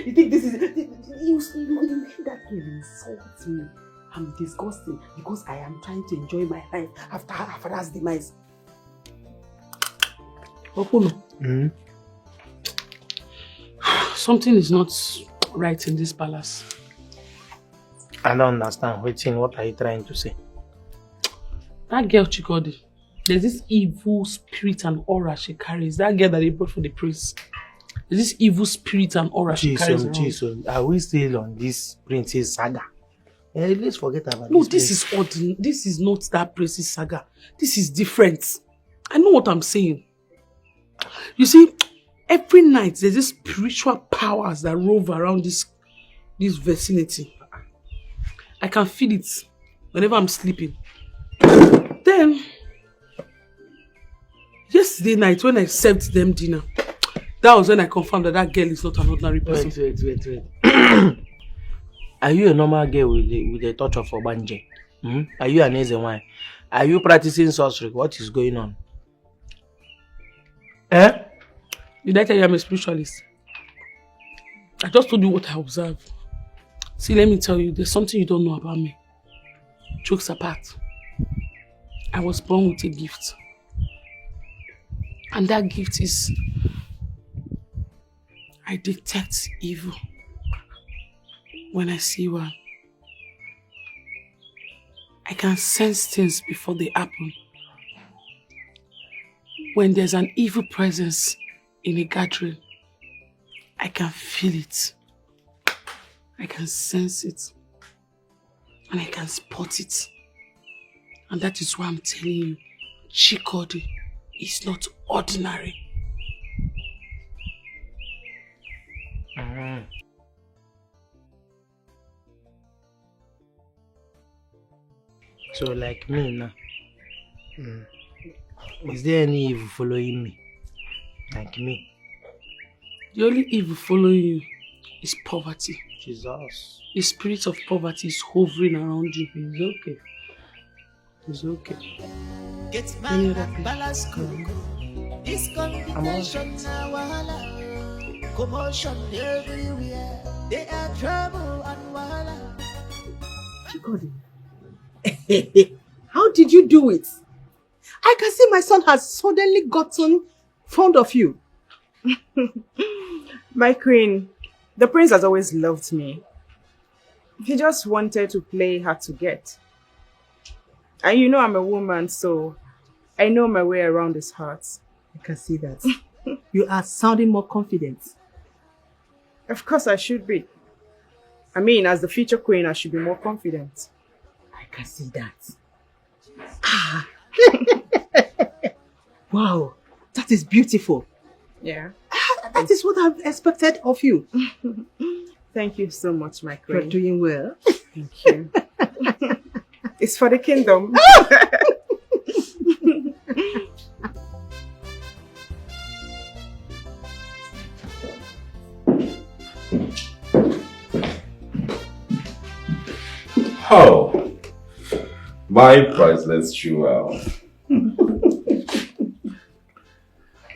You think this is... You made that girl insult me. I'm disgusting because I am trying to enjoy my life after her father's demise. Open. Something is not right in this palace. I don't understand. What are you trying to say? That girl Chikodi, there's this evil spirit and aura she carries. That girl that they brought for the priest. There's this evil spirit and aura she carries around. Jesus, are we still on this princess saga? Let's forget about No, this is ordinary. This is not that princess saga. This is different. I know what I'm saying. You see, every night there's this spiritual powers that rove around this vicinity. I can feel it whenever I'm sleeping. Then, yesterday night when I served them dinner, that was when I confirmed that girl is not an ordinary person. Wait. Are you a normal girl with a touch of Obanje? Are you an easy wine? Are you practicing sorcery? What is going on? Eh? Did I tell you I'm a spiritualist? I just told you what I observed. See, let me tell you, there's something you don't know about me. Jokes apart. I was born with a gift. And that gift is... I detect evil when I see one. I can sense things before they happen. When there's an evil presence in a gathering, I can feel it. I can sense it. And I can spot it. And that is why I'm telling you, Chikodi is not ordinary. So like me now, is there any evil following me? Like me? The only evil following you is poverty. Jesus. The spirit of poverty is hovering around you. It's okay. It's okay. Get my balance this combination now, commotion everywhere. They are trouble and wahala. Chikodi, how did you do it? I can see my son has suddenly gotten fond of you. My queen, the prince has always loved me. He just wanted to play hard to get. And you know I'm a woman, so I know my way around his heart. I can see that. You are sounding more confident. Of course I should be. I mean, as the future queen, I should be more confident. I can see that. Ah. Wow, that is beautiful. Yeah. That is what I've expected of you. Thank you so much, my queen. You're doing well. Thank you. It's for the kingdom. Oh, my priceless jewel.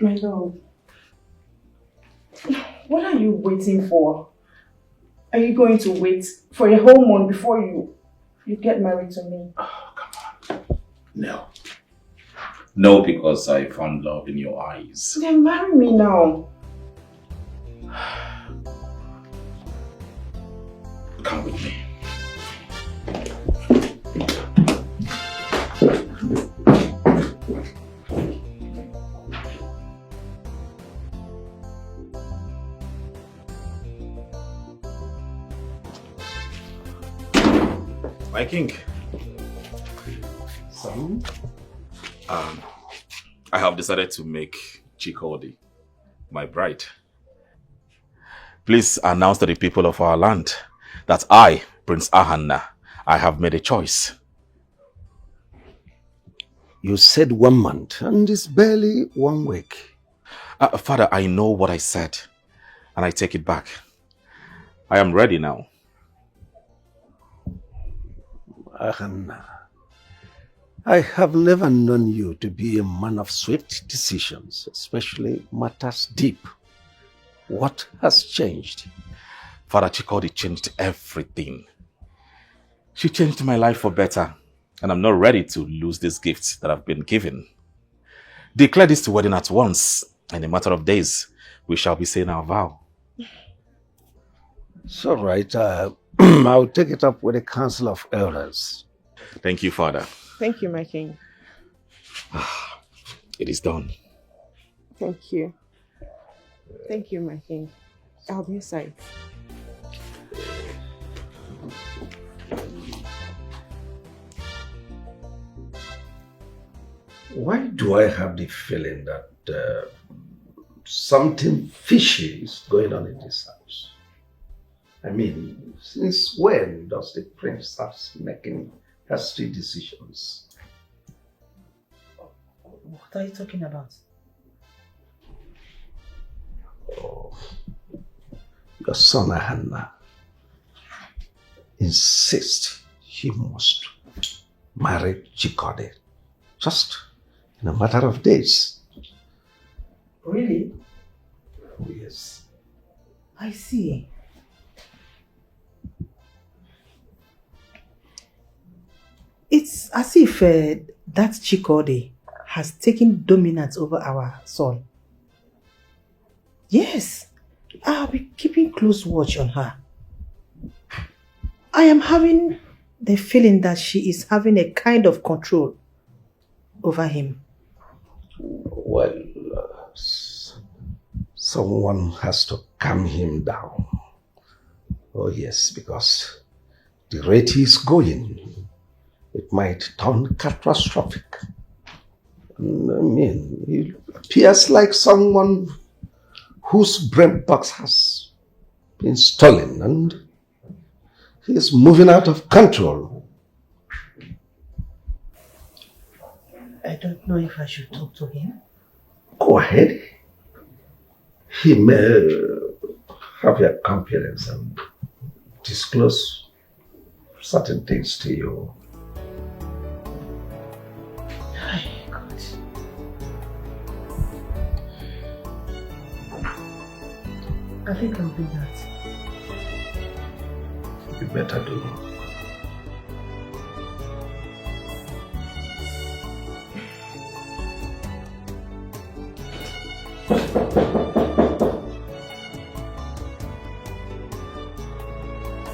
My love, what are you waiting for? Are you going to wait for a whole month before you get married to me? Oh, come on. No. No, because I found love in your eyes. Then marry me now. Come with me. My king. Son? I have decided to make Chikodi my bride. Please announce to the people of our land that I, Prince Ahanna, I have made a choice. You said 1 month, and it's barely 1 week. Father, I know what I said, and I take it back. I am ready now. Ahanna, I have never known you to be a man of swift decisions, especially matters deep. What has changed? Father, Chikodi changed everything. She changed my life for better, and I'm not ready to lose these gifts that I've been given. Declare this wedding at once, and in a matter of days, we shall be saying our vow. It's all right. I'll take it up with the Council of Elders. Thank you, Father. Thank you, my king. It is done. Thank you. Thank you, my king. I'll be aside. Why do I have the feeling that something fishy is going on in this house? I mean, since when does the prince start making hasty decisions? What are you talking about? Oh, your son Ahanna insists he must marry Chikodi just in a matter of days. Really? Oh, yes. I see. It's as if that Chikodi has taken dominance over our son. Yes, I'll be keeping close watch on her. I am having the feeling that she is having a kind of control over him. Well, someone has to calm him down. Oh yes, because the rate he's going, it might turn catastrophic. I mean, he appears like someone whose brain box has been stolen and he is moving out of control. I don't know if I should talk to him. Go ahead. He may have your confidence and disclose certain things to you. I think I'll do that. we better do.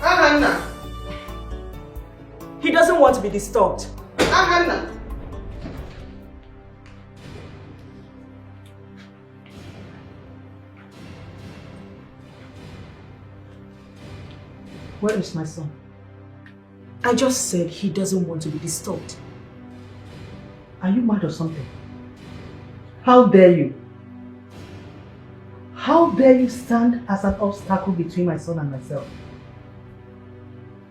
Hannah. He doesn't want to be disturbed. Hannah. Where is my son? I just said he doesn't want to be disturbed. Are you mad or something? How dare you? How dare you stand as an obstacle between my son and myself?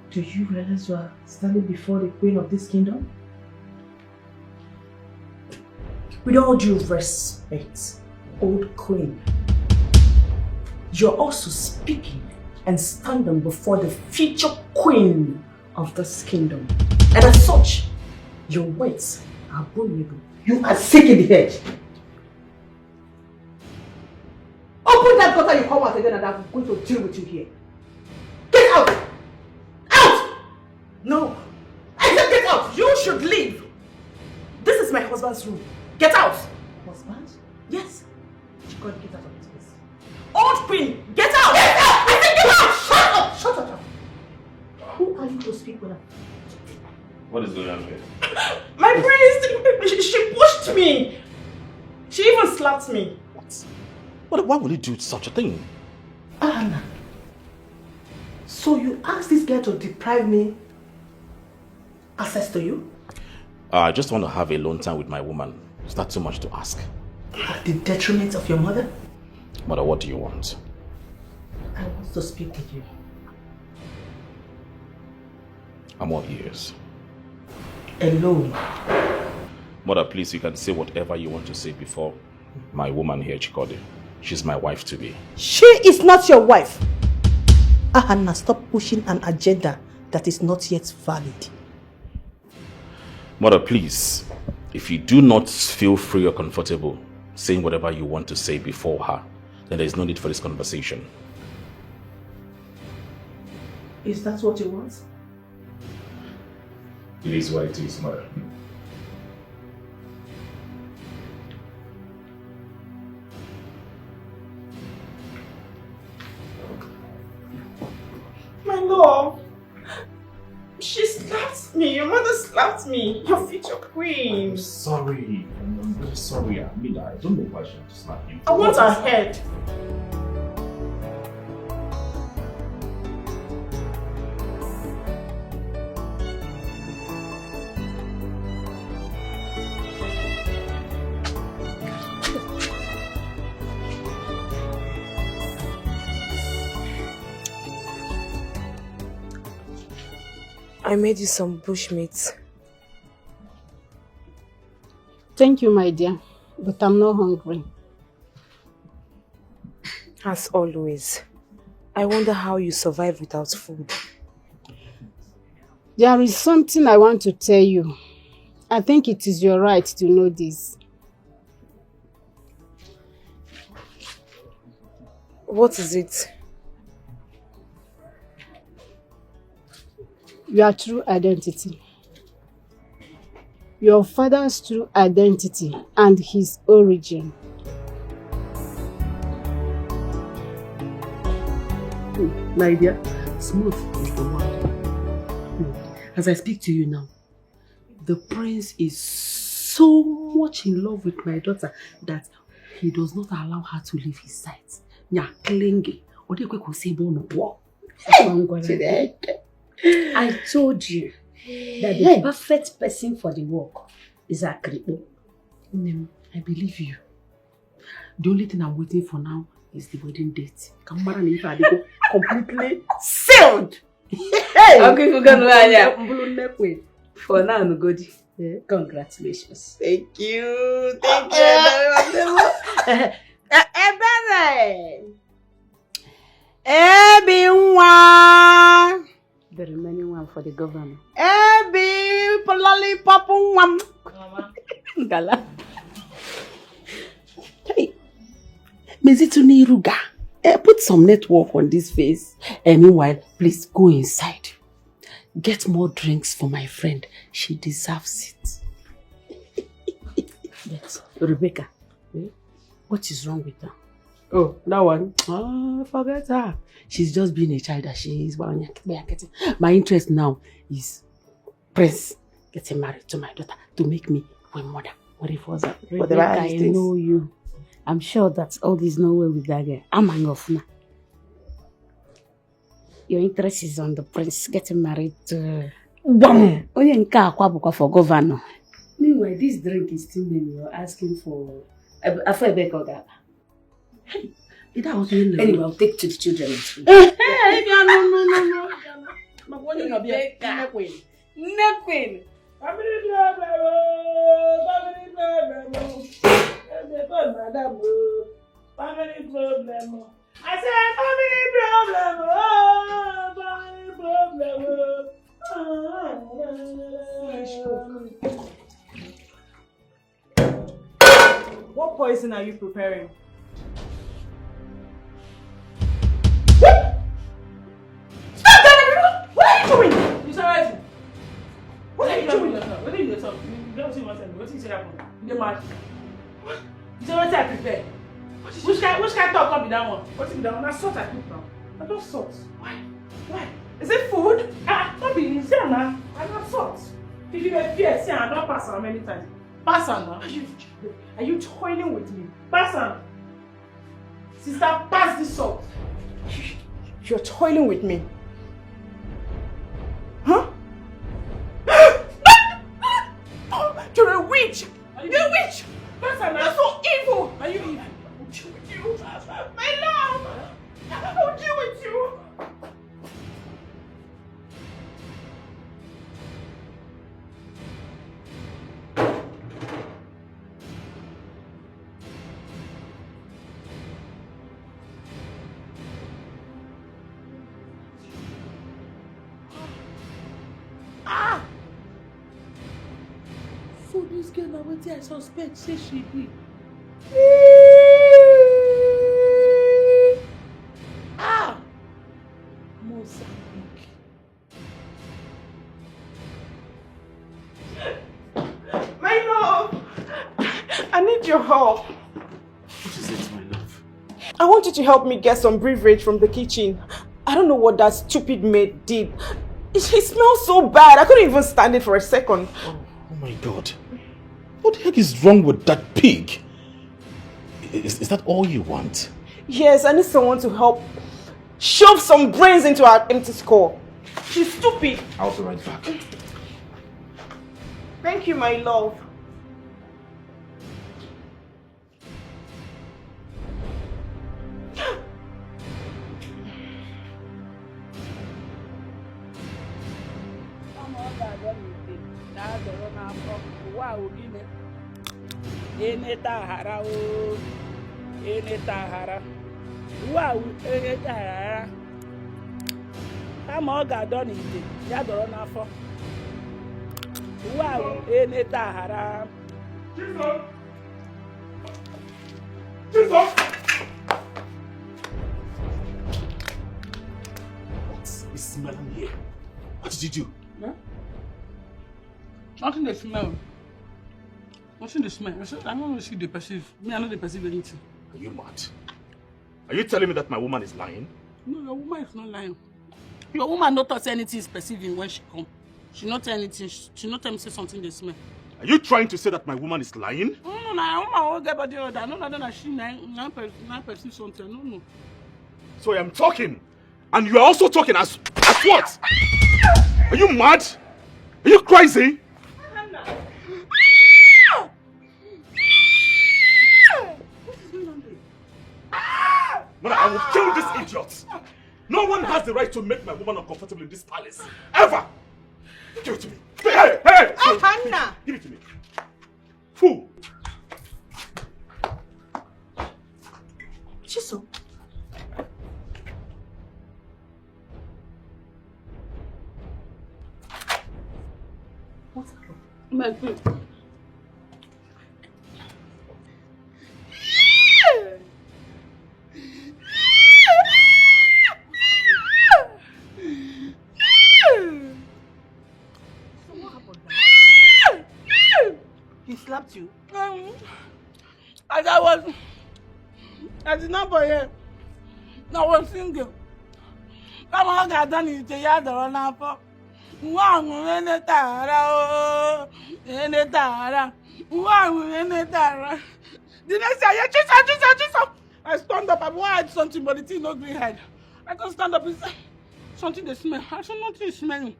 Do you realize you are standing before the queen of this kingdom? With all due respect, old queen, you're also speaking and standing before the future queen of this kingdom. And as such, your words are vulnerable. You are sick in the head. Open that gutter, you come out again, and I'm going to deal with you here. Get out! Out! No. I said get out! You should leave. This is my husband's room. Get out! Husband? Yes. You got to get out of this place. Old queen, get out! Get out! I said get out! Shut up! Shut up! Who are you to speak with her? What is going on here? My prince, she pushed me. She even slapped me. What? Why would you do such a thing? Anna, so you asked this girl to deprive me access to you? I just want to have a alone time with my woman. Is that too much to ask? At the detriment of your mother? Mother, what do you want? I want to speak with you. I'm all ears. Alone. Mother, please, you can say whatever you want to say before my woman here, Chikode. She's my wife to be. She is not your wife. Ahana, stop pushing an agenda that is not yet valid. Mother, please, if you do not feel free or comfortable saying whatever you want to say before her, then there is no need for this conversation. Is that what you want? It is what it is, Mother. My love, she slapped me. Your mother slapped me. Your future queen. I'm sorry. I'm very sorry. I mean, I don't know why she had to slap you. I want her head. I made you some bushmeat. Thank you, my dear, but I'm not hungry. As always. I wonder how you survive without food. There is something I want to tell you. I think it is your right to know this. What is it? Your true identity. Your father's true identity and his origin. My dear, smooth is the word. As I speak to you now, the prince is so much in love with my daughter that he does not allow her to leave his side. I told you that the perfect person for the work is Akripo. I believe you. The only thing I'm waiting for now is the wedding date. Completely sealed. For now, Nugodi. Congratulations. Thank you. Thank you. The remaining one for the governor. Hey, Mezituni Ruga. Put some network on this face. And meanwhile, please go inside. Get more drinks for my friend. She deserves it. Yes. Rebecca, what is wrong with her? Oh, that one? Oh, forget her. She's just being a child that she is. My interest now is Prince getting married to my daughter to make me my mother. What if was that? Rebecca, I know you. I'm sure that all this no way with that girl. I'm hang off now. Your interest is on the prince getting married to... Bam! For governor. Meanwhile, this drink is still many. You're asking for... Hey, anyway, I'll take to the children. No. Nothing. Family problem. I said family problem. What poison are you preparing? Stop that! What are you doing? You saw what are you doing? What are you doing? You don't see myself. What is happening? You're mad. You saw what I prepared. Which kind talk can be that one? What's be that one? I salt I cook now. I don't salt. Why? Is it food? Not be easy now. I don't salt. If you get fear, say I don't pass on many times. Pass on now. Are you toiling with me? Pass on. Sister, pass this salt. You're toiling with me. Huh? You're a witch! You're a witch! Pass on now. You're so evil! Are you evil? I'll deal with you. My love! I'll deal with you. So this girl now what I suspect say she be. Mozambique. My love! I need your help. What is it, my love? I want you to help me get some beverage from the kitchen. I don't know what that stupid maid did. It smells so bad. I couldn't even stand it for a second. Oh my God. What the heck is wrong with that pig? Is that all you want? Yes, I need someone to help shove some brains into her empty skull. She's stupid. I'll be right back. Thank you, my love. Wow, I'm all got done it. Yador n'afọ. Wow, enetahara. Jesus! Jesus! What is smelling here? What did you do? Yeah? Nothing they smell. Nothing they smell. I don't see they perceive. Me, I know they perceive anything. Are you mad? Are you telling me that my woman is lying? No, your woman is not lying. Your woman not tell anything is perceiving when she come. She not tell anything. She not tell me say something they smell. Are you trying to say that my woman is lying? No, my woman won't get body order. No, that she not perceive something. No. So I am talking, and you are also talking as what? Are you mad? Are you crazy? Mother, I will kill this idiot. No one has the right to make my woman uncomfortable in this palace. Ever! Give it to me. Hey! Hannah! Give it to me. Fool! Chisel. What's happened? My food. you? As I did not buy it. I was single. Come on, I done it. You had the run up. One in Tara. The next day, I stand up. I wanted something, but the thing no green head. I can stand up and say, something they smell. I said, nothing smelling.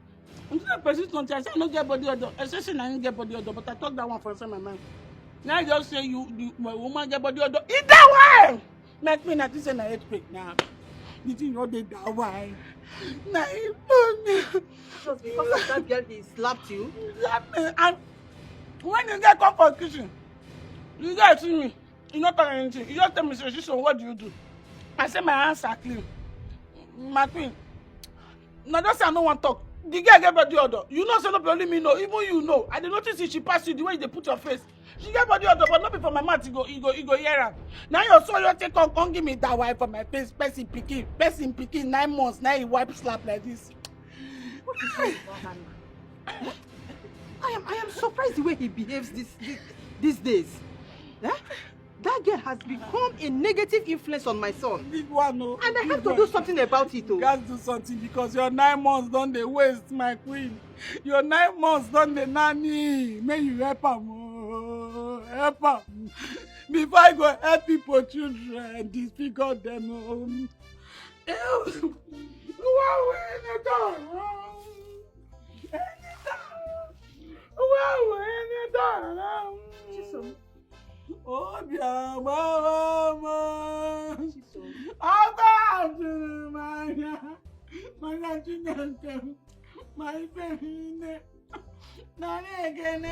Until I persist something, I said, I don't get body odor. I said, I don't get body odor, but I talk that one for my mind. Now I just say, my woman get body odor. Eat that way! Make me not say, I hate quick now. You think you did that way? Now, just because of that girl, he slapped you? Slapped me. And when you get come for the kitchen, you guys see me. You not talk anything. You just tell me, say, so what do you do? I say, my hands are clean. My queen. Now just say I don't want to talk. The girl get body odor. You know, say not only me know. Even you know. I did notice if she pass you the way they put your face. She get body odor, but not before my mouth. You go hear her. Now you saw your take on give me that wipe for my face. Person picking 9 months. Now he wipe slap like this. What is wrong about Hannah? I am surprised the way he behaves these days. Eh? That girl has become a negative influence on my son. Big one, no. And I have to do something about it. You guys do something because your 9 months don't they waste, my queen. Your 9 months don't they nanny. May you help them. Help them. Before I go help people, children, disfigure them. Oh, yeah, mama. My friend, not again.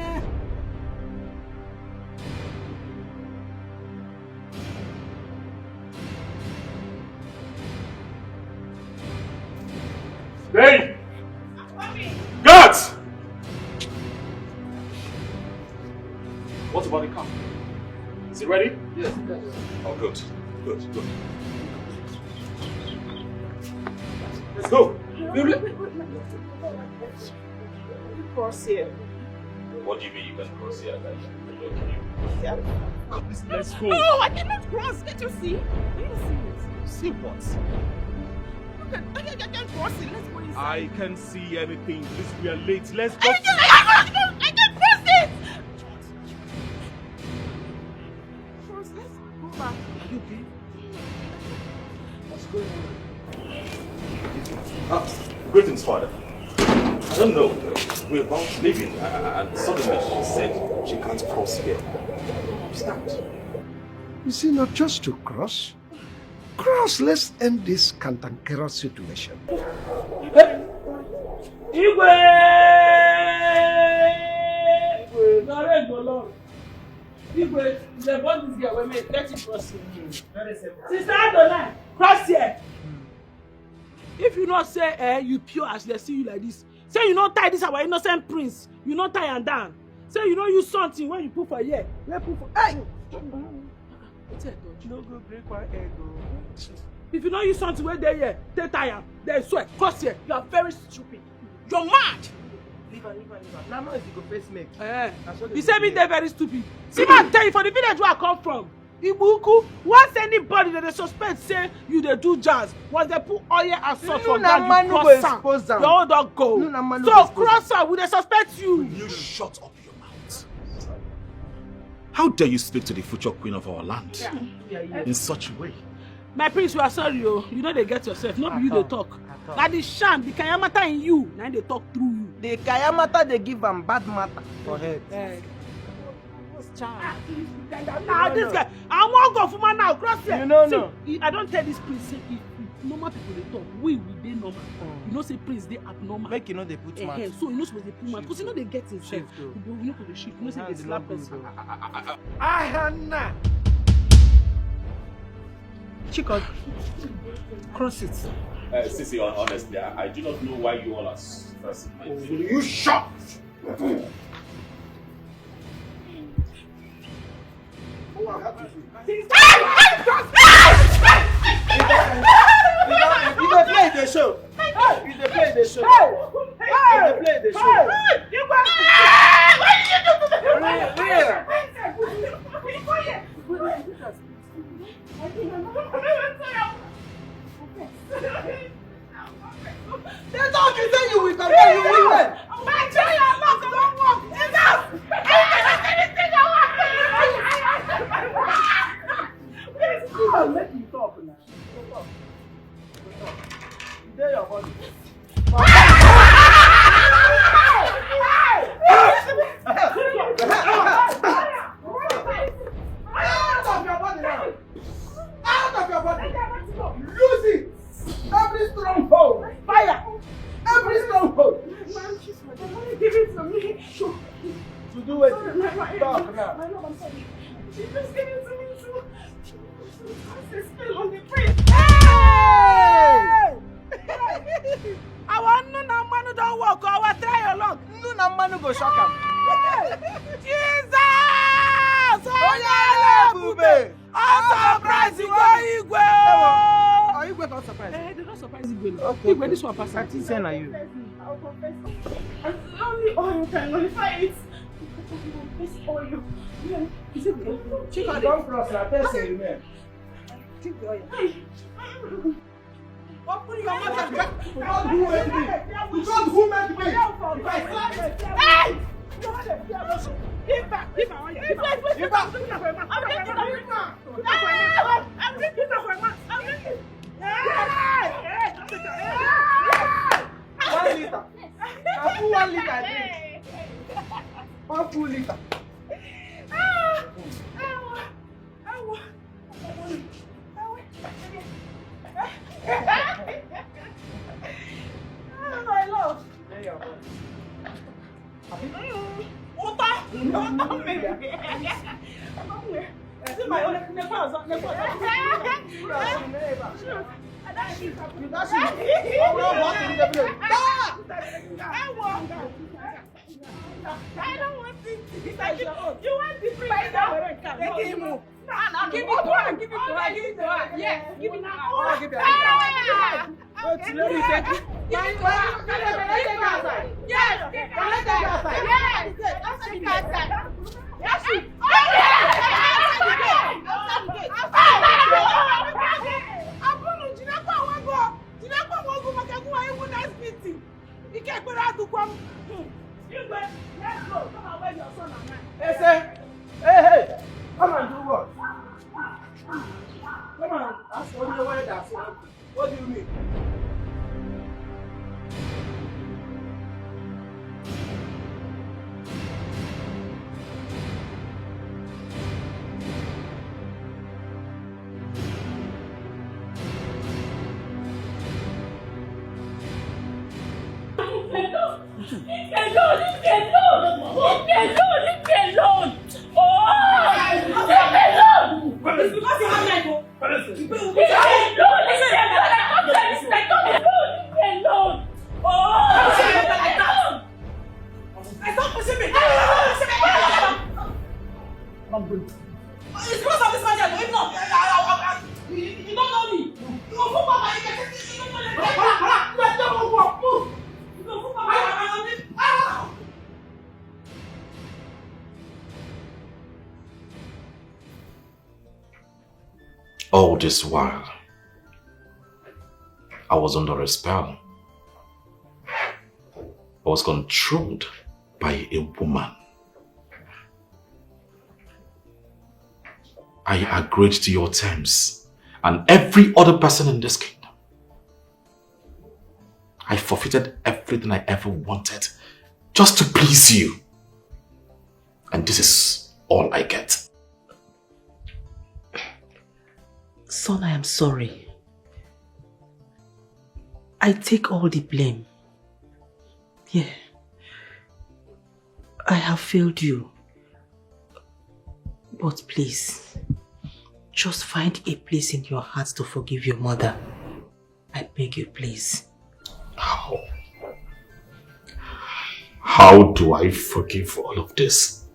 Hey! Guards! What about the car? Is it ready? Yes. Oh, good. Let's go. Cross here. What do you mean you can cross here, guys? Let's go. No, I cannot cross. Can't you see? See what? I can't cross it. Let's go inside. I can see anything. Please, we are late. Let's go. I can't cross it. Let's go back. Are you okay? What's going on? Greetings, Father. I don't know. We're about leaving, and suddenly she said she can't cross here. Understand? Is it not just to cross? Cross, let's end this cantankerous situation. Igwe, the bond is here. Wait, let it cross here. Sister Adonai, cross here. If you not say, you pure as they see you like this. Say you not tie this our innocent prince. You not tie and down. Say you not use something when you put for here. Let put for. Hey! No go break one egg. If you don't use something where they here, they tire, they sweat, cross here. You are very stupid. You're mad. Leave her. Now if you go face make. You say me they're very stupid. See man, tell you for the village where I come from. Ibuku, once anybody that they suspect say you they do jazz, once they put oil and salt for ground, you cross am. Your own don't go. So cross am, we they suspect you. You shut up your mouth. How dare you speak to the future queen of our land in such a way? My prince, you are sorry, you know they get yourself. Not be you they talk. Now the sham, the kayamata in you, now they talk through you. The kayamata they give them bad matter for head. Now this guy, I won't go for man now. Cross here. No. I don't tell this prince. Say if normal people they talk, we they normal. You know say prince they abnormal. Make you know they put mouth. So you know supposed they put mouth because you know they get himself. You know for the shit. You know say they slap person. Hannah. Chico, cross it. Sissy, honestly, I do not know why you all are stressing my feelings. Will you shut? You go play the show. You play the show. You play the show. What did you do to the They talk, you say you will come back, you will win. My child, I'm not going to walk. Enough! Let me talk now. Talk. There your body. Out of your body now! Out of your body! Lose it! Every stronghold! Fire! Every stronghold! Give it to me! To do it! Talk now! My love, I'm sorry. She just gave it to me too. She spell on the face. Hey! Our Nuna Manu don't walk, our try along. Nuna Manu go shock him. Jesus! Oh, yeah, Bube! I'm surprised you go Igwe! Oh, Igwe not surprised. They're not surprised Igwe. Okay. Igwe, this one pass. I think saying are you. I'll confess. Only oil can nullify it. This oil. Is it good? Check out the cross. I tell you, man. Take the oil. Open your mouth. God who made me. God who made me. If I slap it. Hey! Give back. Give back. Give back. Give back. I'm drinking for a man. 1 liter. I put 1 liter. I drink. 1 full liter. My love. There you are. Is it my own? I don't want it. You want the free? I'll give it to her. Give it to her. Give it to her. Yeah. Give it to her. I'll give it to her. Let me take it. Can I take it outside? Yes. Can I take it outside? Yes. Let's take it outside. Yes. Hey, come and do what? Come on, ask what you want. What do you mean? It's because of this man. If not, you don't know me. You go fuck my All this while, I was under a spell. I was controlled by a woman. I agreed to your terms and every other person in this kingdom. I forfeited everything I ever wanted just to please you. And this is all I get. Son, I am sorry. I take all the blame. Yeah. I have failed you. But please, just find a place in your heart to forgive your mother. I beg you, please. How? How do I forgive all of this?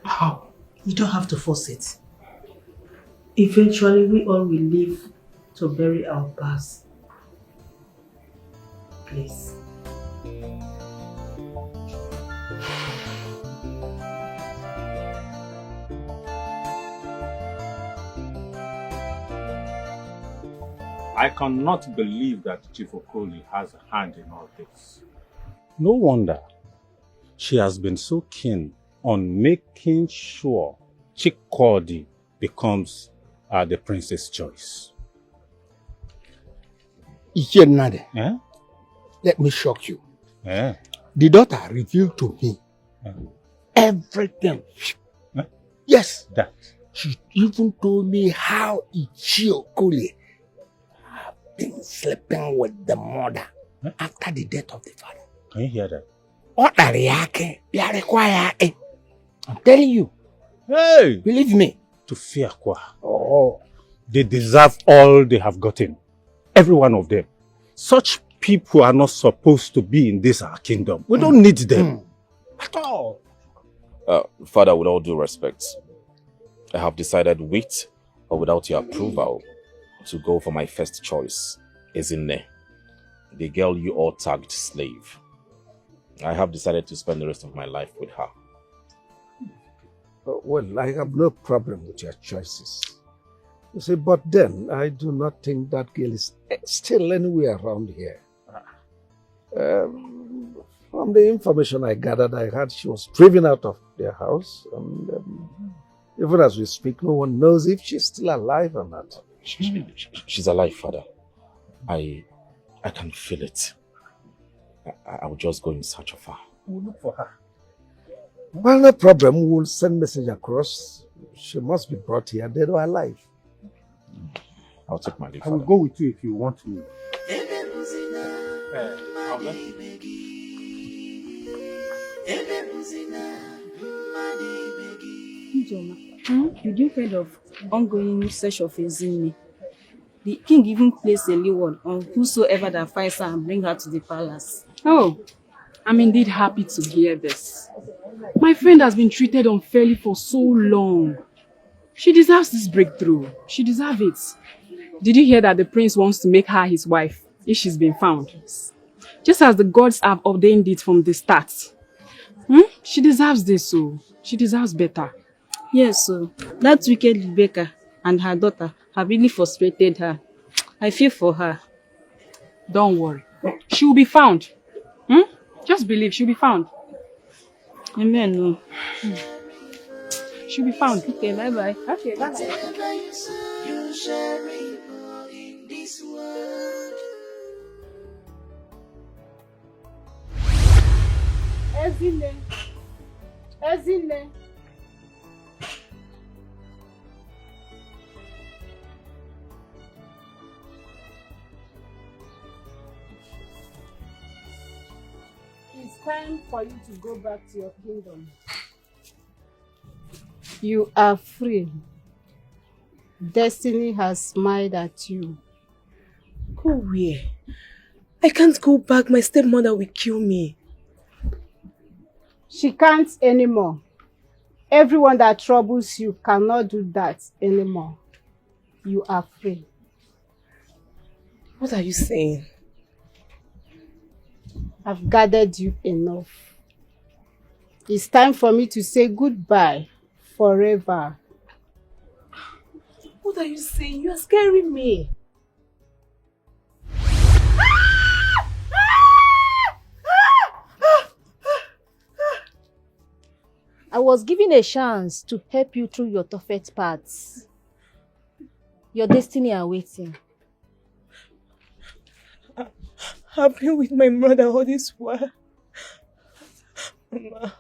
How? You don't have to force it. Eventually, we all will live to bury our past. Please. I cannot believe that Chief Okoli has a hand in all this. No wonder she has been so keen on making sure Chikodi becomes the prince's choice. Ikenade, let me shock you. The daughter revealed to me everything. Yes. That. She even told me how Ichiokole had been sleeping with the mother after the death of the father. Can you hear that? What are you? I'm telling you. Hey! Believe me. To fear Kwa. Oh. They deserve all they have gotten. Every one of them. Such people are not supposed to be in this our kingdom. We don't need them. At all. Father, with all due respect, I have decided with or without your approval to go for my first choice, Ezinne, the girl you all tagged slave. I have decided to spend the rest of my life with her. Well, I have no problem with your choices. You see, but then I do not think that girl is still anywhere around here. From the information I gathered, I heard she was driven out of their house. And even as we speak, no one knows if she's still alive or not. She's alive, Father. I can feel it. I will just go in search of her. We'll look for her. Well, no problem. We'll send message across. She must be brought here, dead or alive. I'll take my leave. I will go with you if you want to. Did you heard of ongoing search of Ezinne? The king even placed a reward on whosoever that finds her and bring her to the palace. Oh, I'm indeed happy to hear this. My friend has been treated unfairly for so long. She deserves this breakthrough. She deserves it. Did you hear that the prince wants to make her his wife if she's been found? Just as the gods have ordained it from the start. She deserves this, so she deserves better. Yes, so that wicked Rebecca and her daughter have really frustrated her. I feel for her. Don't worry. She will be found. Just believe she'll be found. Amen. No. She'll be found. Okay, bye-bye. Okay, bye-bye. Ezinne. Ezinne. It's time for you to go back to your kingdom. You are free. Destiny has smiled at you. Go where? I can't go back. My stepmother will kill me. She can't anymore. Everyone that troubles you cannot do that anymore. You are free. What are you saying? I've gathered you enough. It's time for me to say goodbye forever. What are you saying? You are scaring me. I was given a chance to help you through your toughest parts. Your destiny awaiting. I've been with my mother all this while. Mama.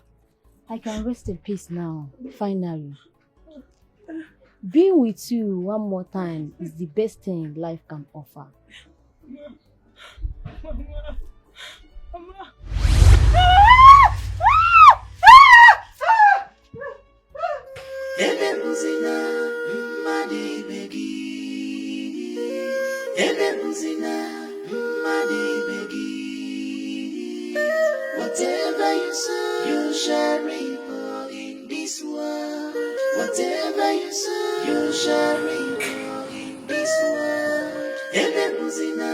I can rest in peace now, finally. Being with you one more time is the best thing life can offer. Mama. Whatever you sow, you shall reap in this world. Whatever you sow, you shall reap in this world. Ebebuzina,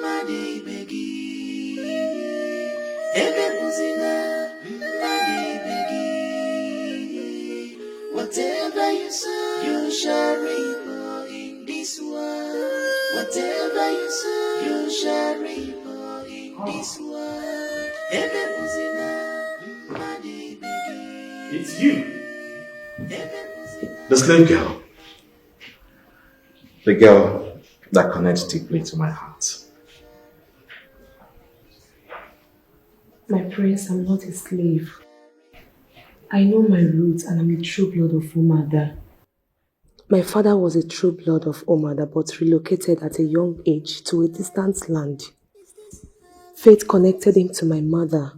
madi begi. Ebebuzina, madi begi. Whatever you sow, you shall reap in this world. Whatever you sow, you shall reap in this world. It's you. The slave girl. The girl that connects deeply to my heart. My prince, I'm not a slave. I know my roots and I'm a true blood of Omada. My father was a true blood of Omada but relocated at a young age to a distant land. Fate connected him to my mother,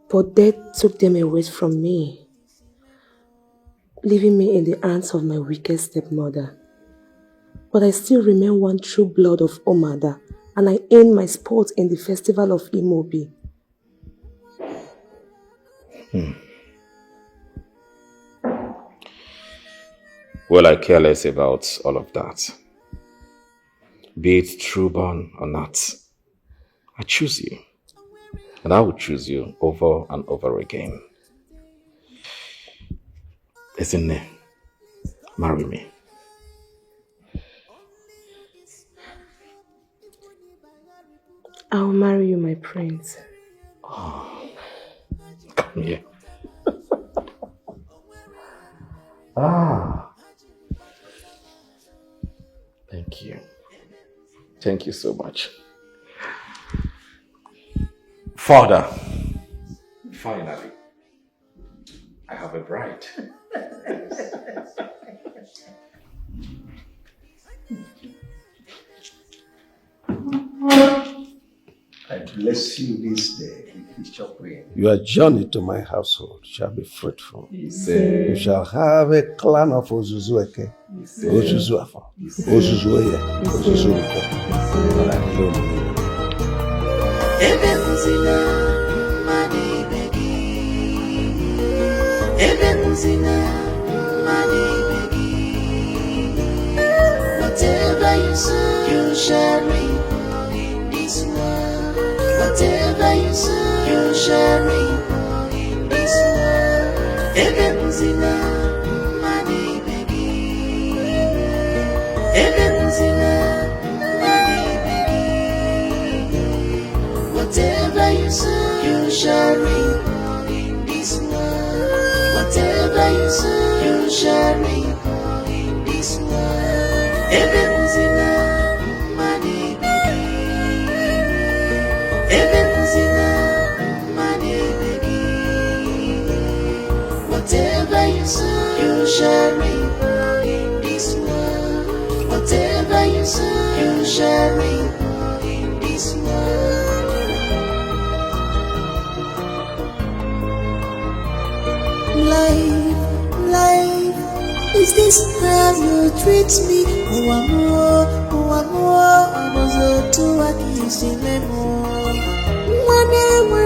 but death took them away from me, leaving me in the hands of my wicked stepmother. But I still remain one true blood of Omada, and I earn my spot in the festival of Imobi. Well, I care less about all of that. Be it true born or not, I choose you. And I will choose you over and over again. Esene, marry me. I'll marry you, my prince. Oh, come here. Ah. Thank you. Thank you so much. Father, finally, I have a bride. I bless you this day with Bishop Rain. Your journey to my household shall be fruitful. You shall have a clan of Ozuzueke, Ozuzuafa, Ozuzueya, Ozuzuruko. But I alone. Whatever you sow, you shall reap in this world. Whatever you sow, you shall reap in this world. Ebenzina, money baby. Ebenzina, money baby. Whatever you sow, you shall reap in this world. Whatever you sow, you shall reap in this world. Ebenzina, money baby. Ebenzina, money baby. Whatever you sow, you shall reap in this world. Whatever you sow, you shall reap in this world. Life, is this how you treat me? Oh, amor, I'm to a kiss in the moon. Whenever